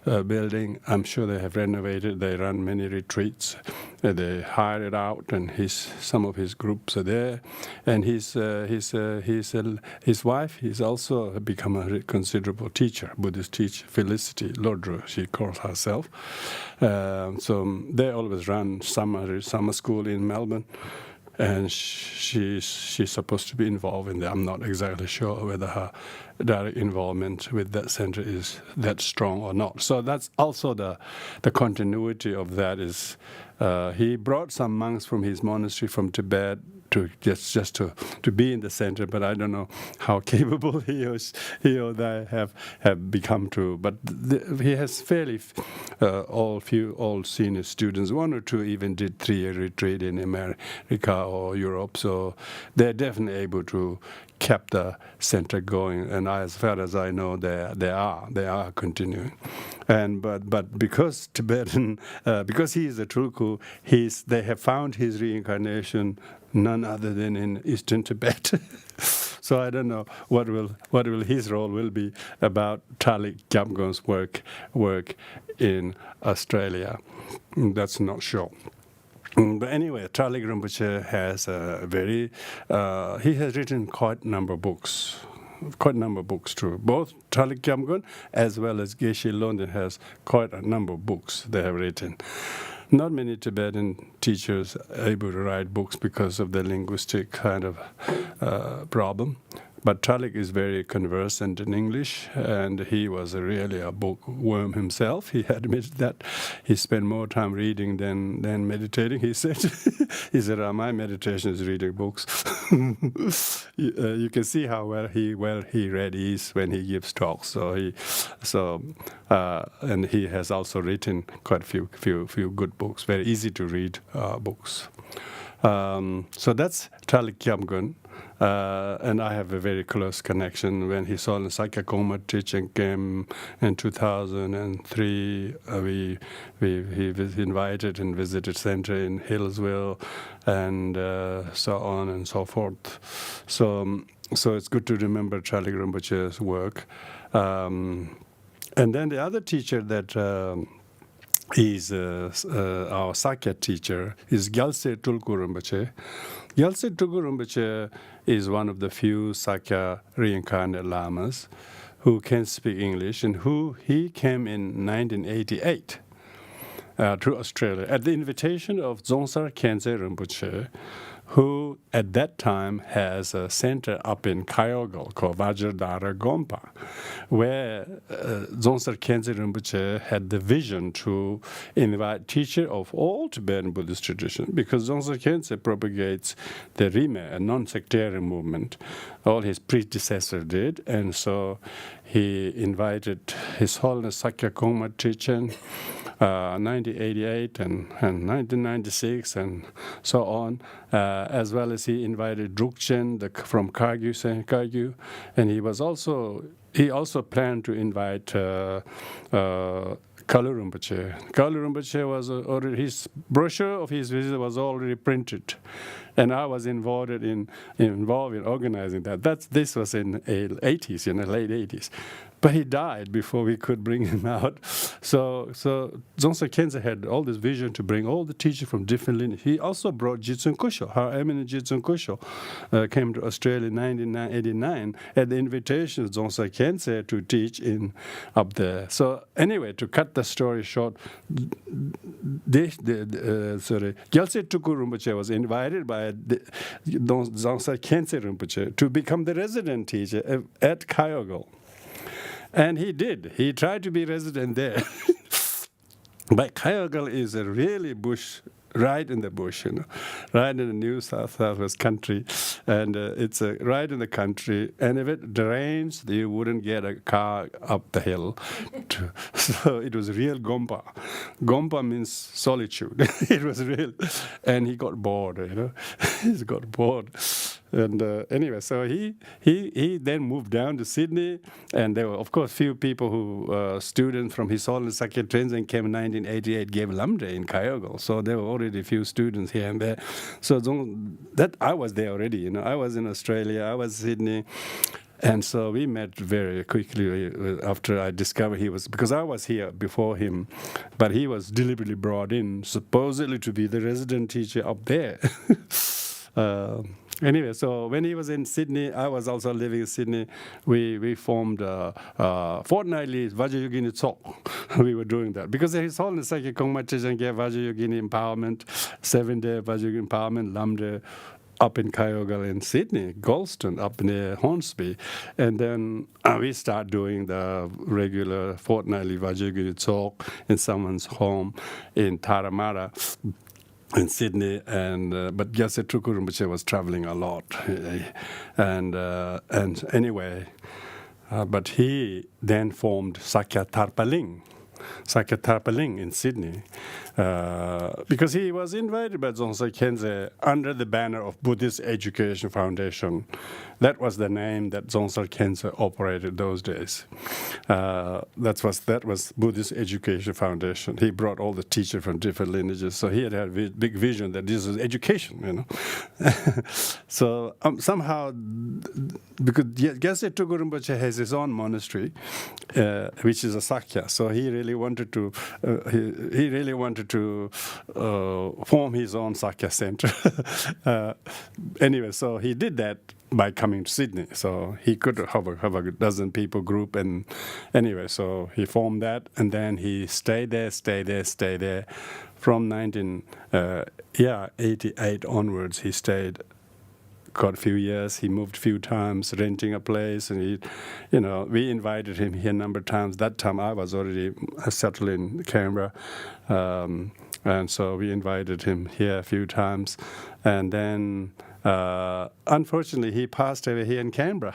building. I'm sure they have renovated. They run many retreats. They hire it out, and some of his groups are there. And his wife, he's also become a considerable teacher, Buddhist teacher, Felicity Lodro, she calls herself. So they always run summer school in Melbourne. And she's supposed to be involved in that. I'm not exactly sure whether her direct involvement with that center is that strong or not. So that's also the continuity of that is he brought some monks from his monastery from Tibet to just to be in the center, but I don't know how capable he or they have become to. But he has fairly all senior students. One or two even did 3-year retreat in America or Europe, so they're definitely able to keep the center going. And as far as I know, they are continuing. And but because Tibetan, because he is a Tulku, they have found his reincarnation none other than in Eastern Tibet. So I don't know what his role will be about Thalik Gyamgon's work in Australia. That's not sure. But anyway, Thalik Rinpoche has he has written quite a number of books too. Both Thalik Gyamgon as well as Geshe London has quite a number of books they have written. Not many Tibetan teachers are able to write books because of the linguistic kind of problem. But Thalik is very conversant in English, and he was really a bookworm himself. He admitted that he spent more time reading than meditating. He said, my meditation is reading books. You can see how well he read is when he gives talks. And he has also written quite a few good books, very easy to read books. So that's Thalik Gyamgon. And I have a very close connection. When he saw the Sakyakoma teaching came in 2003, he was invited and visited center in Hillsville, and so on and so forth. So it's good to remember Thalik Rinpoche's work. And then the other teacher that is our Sakya teacher is Gyaltse Tulku Rinpoche. Gyaltse Tulku Rinpoche is one of the few Sakya reincarnated lamas who can speak English, and he came in 1988 to Australia at the invitation of Dzongtsar Khyentse Rinpoche, who at that time has a center up in Kyogle called Vajradhara Gompa, where Dzongtsar Khyentse Rinpoche had the vision to invite teachers of all Tibetan Buddhist tradition, because Dzongtsar Khyentse propagates the Rime, a non-sectarian movement. All his predecessors did, and so he invited His Holiness Sakyakoma teaching 1988 and 1996 and so on, as well as he invited Drukchen from Kagyu, and he also planned to invite Kalu Rinpoche. Kalu Rinpoche was already, his brochure of his visit was already printed, and I was involved in organizing that. This was in the 80s, late 80s. But he died before we could bring him out. So Dzongtsar Khyentse had all this vision to bring all the teachers from different lineages. He also brought Jitsun Kusho. Her eminent Jitsun Kusho came to Australia in 1989 at the invitation of Dzongtsar Khyentse to teach up there. So anyway, to cut the story short, Gyaltse Tulku Rinpoche was invited by Dzongtsar Khyentse Rinpoche to become the resident teacher at Kyogle. And he did. He tried to be resident there. But Kyogle is a really bush, right in the bush, right in the New South Wales country. And it's right in the country. And if it rains, you wouldn't get a car up the hill. So it was real Gompa. Gompa means solitude. It was real. And he got bored, He got bored. And anyway, so he then moved down to Sydney, and there were, of course, few people who, students from His Holiness Sakya Tenzin came in 1988, gave Lamde in Kyogo. So there were already a few students here and there. So that I was there already, you know. I was in Australia, I was in Sydney. And so we met very quickly after I discovered he was, because I was here before him, but he was deliberately brought in, supposedly to be the resident teacher up there. Anyway, so when he was in Sydney, I was also living in Sydney. We formed fortnightly Vajrayogini talk. We were doing that because His Holiness Sakya Kongma Chejang gave Vajrayogini empowerment, 7-day Vajrayogini empowerment, Lamde, up in Kyogal in Sydney, Galston, up near Hornsby. And then we start doing the regular fortnightly Vajrayogini talk in someone's home in Taramara in Sydney. And but Gyaltse Tulku Rinpoche was traveling a lot. And anyway, but he then formed Sakya Tarpaling in Sydney, because he was invited by Dzongsa Khyentse under the banner of Buddhist Education Foundation. That was the name that Dzongsa Khyentse operated those days. That was Buddhist Education Foundation. He brought all the teachers from different lineages, so he had a big vision that this is education, you know. So somehow, because Gyaltse Tulku Rinpoche has his own monastery, which is a Sakya, so he really wanted to form his own Sakya center. Anyway, so he did that by coming to Sydney. So he could have a dozen people group, and anyway, so he formed that, and then he stayed there from 1988 onwards. He stayed quite a few years. He moved a few times, renting a place, and he, you know, we invited him here a number of times. That time I was already settled in Canberra, and so we invited him here a few times, and then unfortunately he passed away here in Canberra.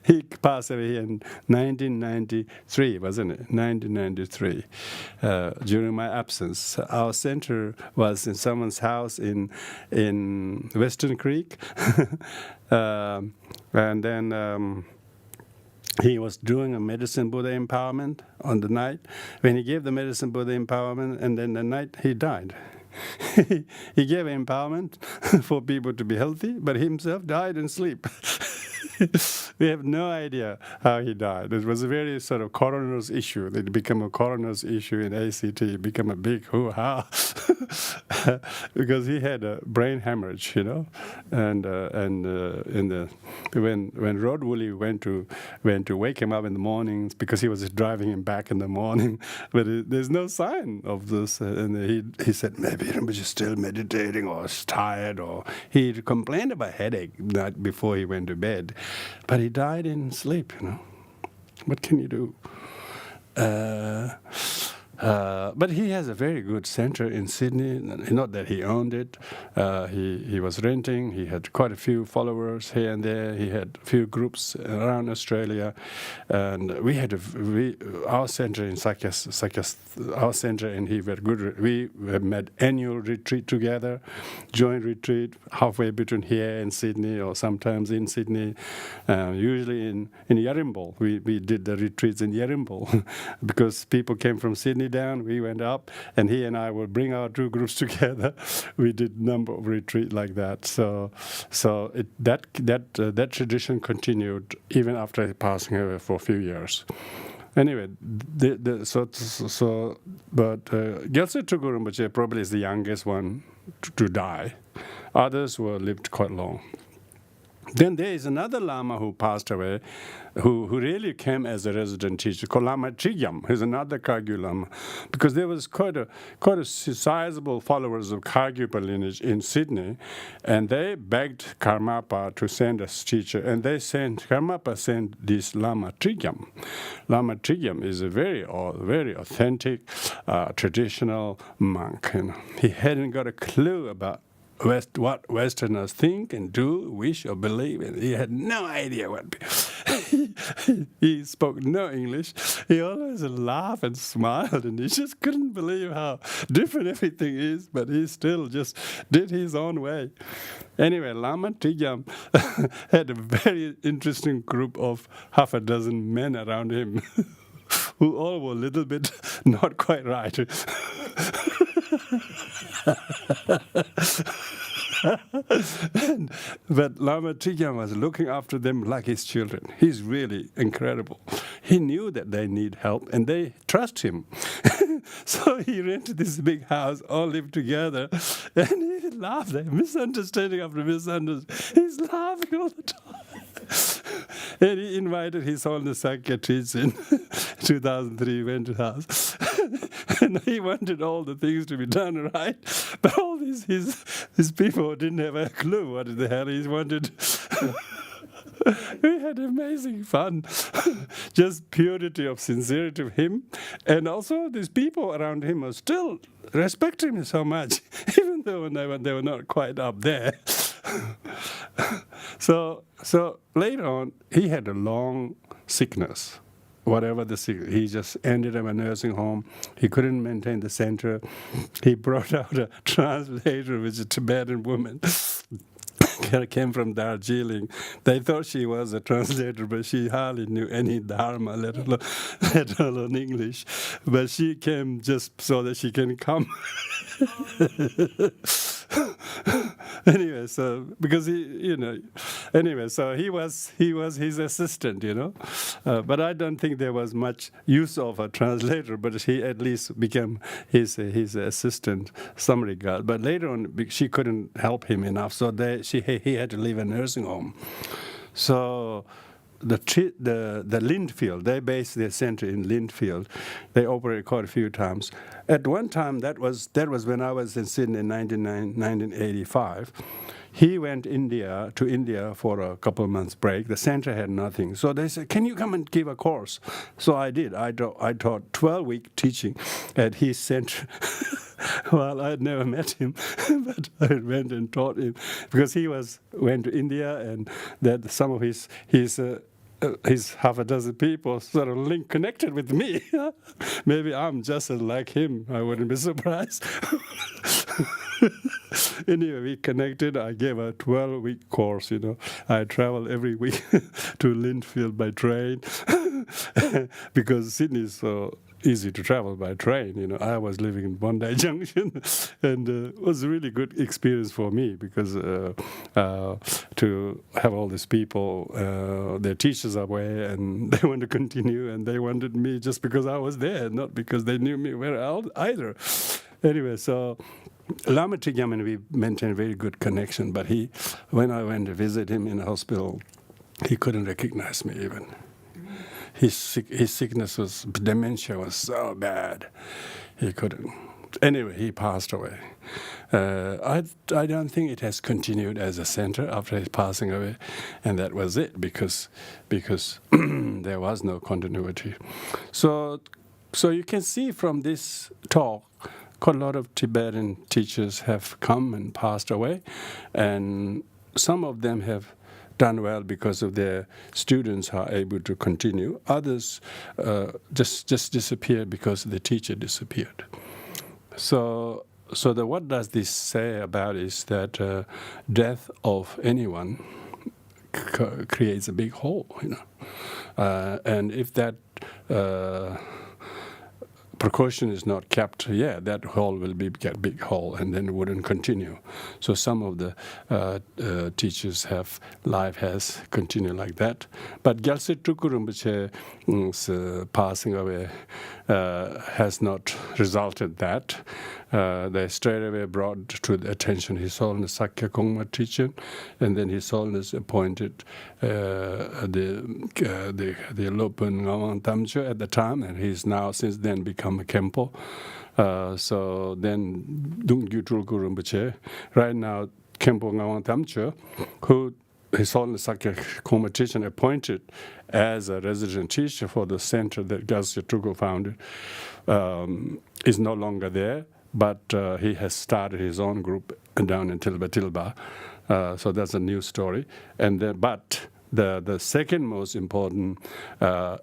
He passed away here in 1993, wasn't it? 1993, during my absence. Our center was in someone's house in Western Creek, and then he was doing a medicine Buddha empowerment on the night. When he gave the medicine Buddha empowerment, and then the night he died. He gave empowerment for people to be healthy, but himself died in sleep. We have no idea how he died. It was a very sort of coroner's issue. It became a coroner's issue in ACT. It became a big hoo-ha because he had a brain hemorrhage, you know, and when Rod Woolley went to wake him up in the mornings because he was driving him back in the morning, but there's no sign of this, and he said maybe he was still meditating or was tired, or he complained about headache night before he went to bed. But he died in sleep, you know. What can you do? But he has a very good center in Sydney. Not that he owned it. He was renting. He had quite a few followers here and there. He had a few groups around Australia. And we had our center in our center, and he were good. We had annual retreat together, joint retreat, halfway between here and Sydney, or sometimes in Sydney. Usually in Yarimbol. We did the retreats in Yarimbol because people came from Sydney down, we went up, and he and I would bring our two groups together. We did a number of retreats like that. So that tradition continued even after his passing away for a few years. Anyway, but Gyaltse Tulku Rinpoche probably is the youngest one to die. Others were lived quite long. Then there is another Lama who passed away, who really came as a resident teacher, called Lama Choedak. He's another Kagyu Lama, because there was quite a sizable followers of Kagyu lineage in Sydney, and they begged Karmapa to send us teacher, and Karmapa sent this Lama Choedak. Lama Choedak is a very authentic, traditional monk. You know. He hadn't got a clue about what Westerners think and do, wish or believe, and he had no idea what. he spoke no English. He always laughed and smiled, and he just couldn't believe how different everything is, but he still just did his own way. Anyway, Lama Choedak had a very interesting group of half a dozen men around him who all were a little bit not quite right. But Lama Choedak was looking after them like his children. He's really incredible. He knew that they need help, and they trust him. So he rented this big house, all lived together, and he laughed. Misunderstanding after misunderstanding. He's laughing all the time. And he invited his own psychiatrist in 2003. He went to the house. And he wanted all the things to be done right. But all these his people didn't have a clue what the hell he wanted. We had amazing fun. Just purity of sincerity of him. And also these people around him are still respecting him so much, even though they were not quite up there. So later on, he had a long sickness. Whatever the sickness, he just ended up in a nursing home. He couldn't maintain the center. He brought out a translator, which is a Tibetan woman. Came from Darjeeling. They thought she was a translator, but she hardly knew any Dharma, let alone English. But she came just so that she can come. Anyway, so because he was his assistant, but I don't think there was much use of a translator, but he at least became his assistant some regard. But later on, she couldn't help him enough, so he had to leave a nursing home. So the Lindfield, they based their center in Lindfield. They operated quite a few times. At one time, that was when I was in Sydney in 1985. He went to India for a couple of months break. The center had nothing. So they said, can you come and give a course? So I did. I taught 12-week teaching at his center. Well, I had never met him, but I went and taught him because he went to India, and that some of his half a dozen people sort of connected with me. Maybe I'm just like him. I wouldn't be surprised. Anyway, we connected. I gave a 12-week course, I travel every week to Lindfield by train because Sydney is so easy to travel by train. I was living in Bondi Junction, and it was a really good experience for me because to have all these people, their teachers are away, and they want to continue, and they wanted me just because I was there, not because they knew me well either. Anyway, so Lama Choedak and we maintained a very good connection, but when I went to visit him in the hospital, he couldn't recognize me even. His sickness dementia was so bad, he couldn't. Anyway, he passed away. I don't think it has continued as a center after his passing away, and that was it because there was no continuity. So you can see from this talk, quite a lot of Tibetan teachers have come and passed away, and some of them have done well because of their students are able to continue. Others just disappeared because the teacher disappeared. So what does this say about is that death of anyone creates a big hole, and if that precaution is not kept, that hole will get big hole, and then it wouldn't continue. So some of the teachers life has continued like that. But Gyaltse Tulku Rinpoche's passing away has not resulted that. They straight away brought to the attention His Holiness Sakya Kongma teaching, and then His Holiness appointed the Lopen Ngawang Tamcho at the time, and he's now since then become a Kempo. So then Dungyu Tulku Rinpoche, right now Kempo Ngawang Tamcho, who His Holiness Sakya Kongma teaching appointed as a resident teacher for the center that Gyaltse Tulku founded, is no longer there. But he has started his own group down in Tilba. So that's a new story. And but the second most important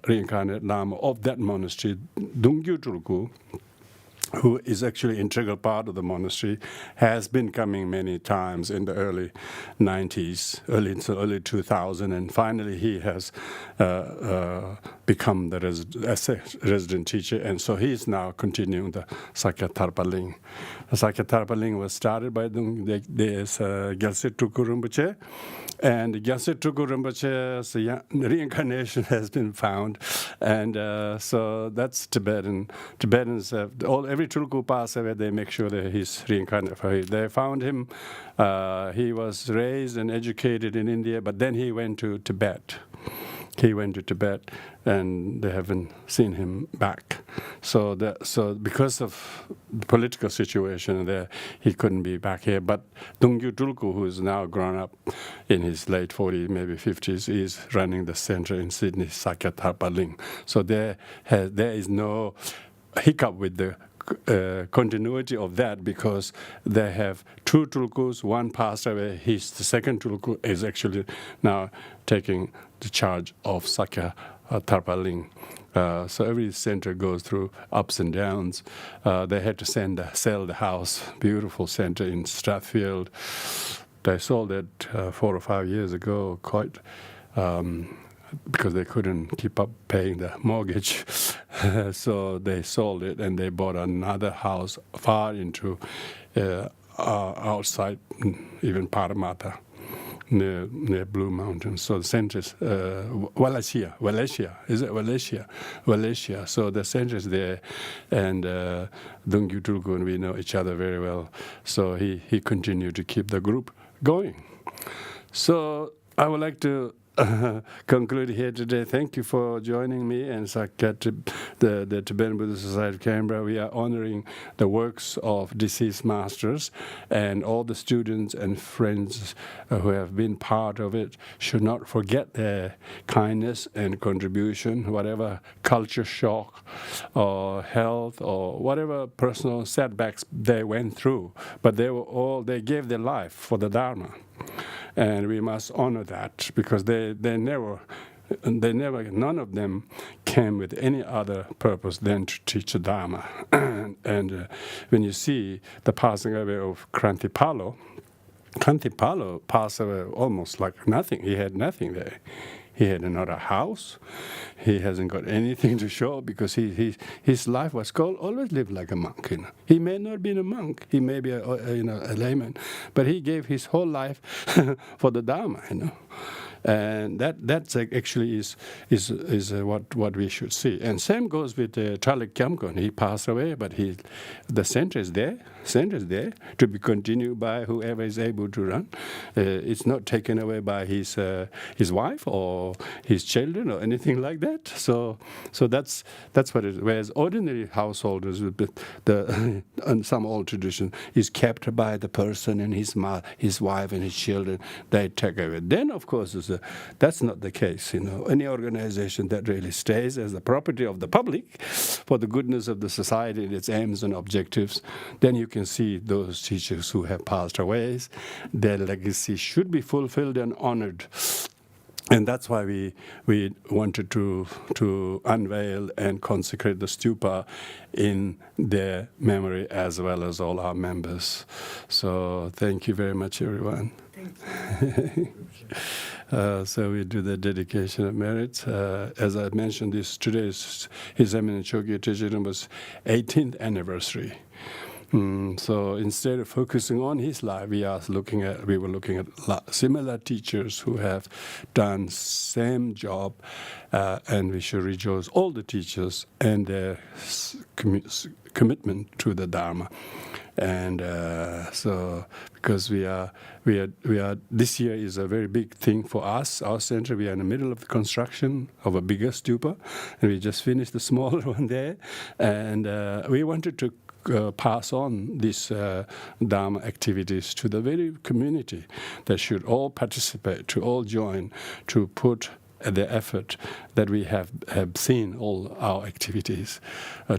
reincarnated Lama of that monastery, Dungyu Tulku, who is actually an integral part of the monastery, has been coming many times in the early 90s, early 2000, and finally he has become the resident teacher, and so he is now continuing the Sakya Tarpaling. The Sakya Tarpaling was started by Gyaltse Tulku Rinpoche, and Gyaltse Tulku Rinpoche's reincarnation has been found, and so that's Tibetan. Tibetans have every Tulku pass away, they make sure that he's reincarnated. They found him. He was raised and educated in India, but then he went to Tibet. And they haven't seen him back. So because of the political situation there, he couldn't be back here. But Dungyu Tulku, who is now grown up in his late 40s, maybe 50s, is running the center in Sydney, Sakya Tarpaling. So there is no hiccup with the continuity of that, because they have two Tulkus. One passed away. The second Tulku is actually now taking the charge of Sakya Tarpaling. So every center goes through ups and downs. They had to sell the house, beautiful center in Strathfield. They sold it 4 or 5 years ago, because they couldn't keep up paying the mortgage. So they sold it and they bought another house far into outside, even Parramatta, near Blue Mountains. So the center is Wallachia. Is it Wallachia? Wallachia. So the center is there, and Dungyu Tulku and we know each other very well. So he continued to keep the group going. So I would like to conclude here today. Thank you for joining me and Sakya, the Tibetan Buddhist Society of Canberra. We are honoring the works of deceased masters, and all the students and friends who have been part of it should not forget their kindness and contribution, whatever culture shock or health or whatever personal setbacks they went through. But they gave their life for the Dharma. And we must honor that, because they never, none of them came with any other purpose than to teach the Dharma. And when you see the passing away of Krantipalo passed away almost like nothing. He had nothing there. He had another house. He hasn't got anything to show, because his life was always lived like a monk. He may not have been a monk. He may be a layman, but he gave his whole life for the Dharma. And that's actually is what we should see. And same goes with Tralik Kyamkon. He passed away, but the center is there. Center is there to be continued by whoever is able to run. It's not taken away by his wife or his children or anything like that. So that's what it is. Whereas ordinary householders, and some old tradition, is kept by the person and his wife and his children. They take away. Then of course that's not the case. Any organization that really stays as the property of the public for the goodness of the society and its aims and objectives, then you can see those teachers who have passed away. Their legacy should be fulfilled and honored. And that's why we wanted to unveil and consecrate the stupa in their memory, as well as all our members. So thank you very much, everyone. Thank you. So we do the dedication of merits. As I mentioned, today is His Eminence Chökyi Tezhe Rinpoche's 18th anniversary. So instead of focusing on his life, we were looking at similar teachers who have done same job, and we should rejoice all the teachers and their commitment to the Dharma. And so, because we are this year is a very big thing for us. Our center, we are in the middle of the construction of a bigger stupa, and we just finished the smaller one there, and we wanted to pass on these Dharma activities to the very community that should all participate, to all join, to put the effort that we have seen all our activities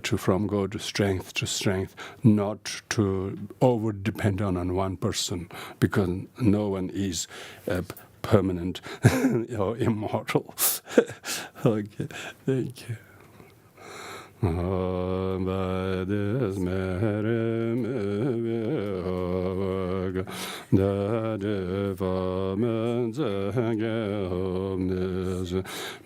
from go to strength, not to over depend on one person, because no one is permanent or immortal. Okay, thank you. Bades merem evag da de vamen zage omnes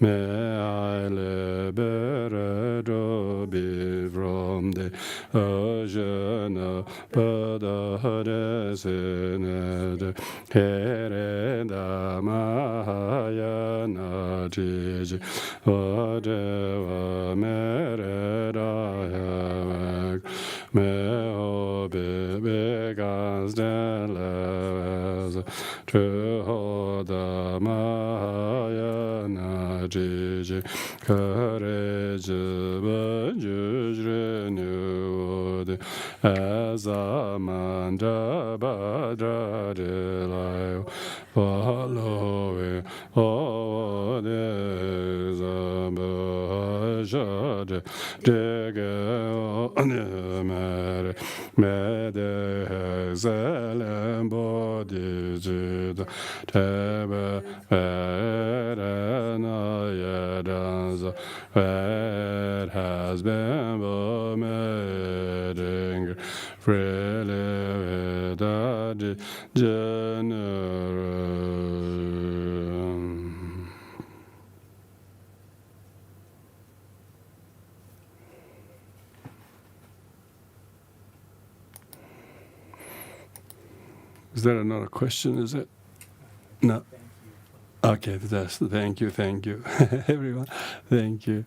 me I liberato be from the ajana padharesened herenda mahayana jiji vadeva mere me o be gas de levas to da maya na jiji courage bajure nu as a manda badra de la follow it all the jade dege onemere mede zelem body jid tebe verena yedans where has been vomiting freely without generation. Is there another question, is it? No. Thank you for Okay, thank you, everyone. Thank you.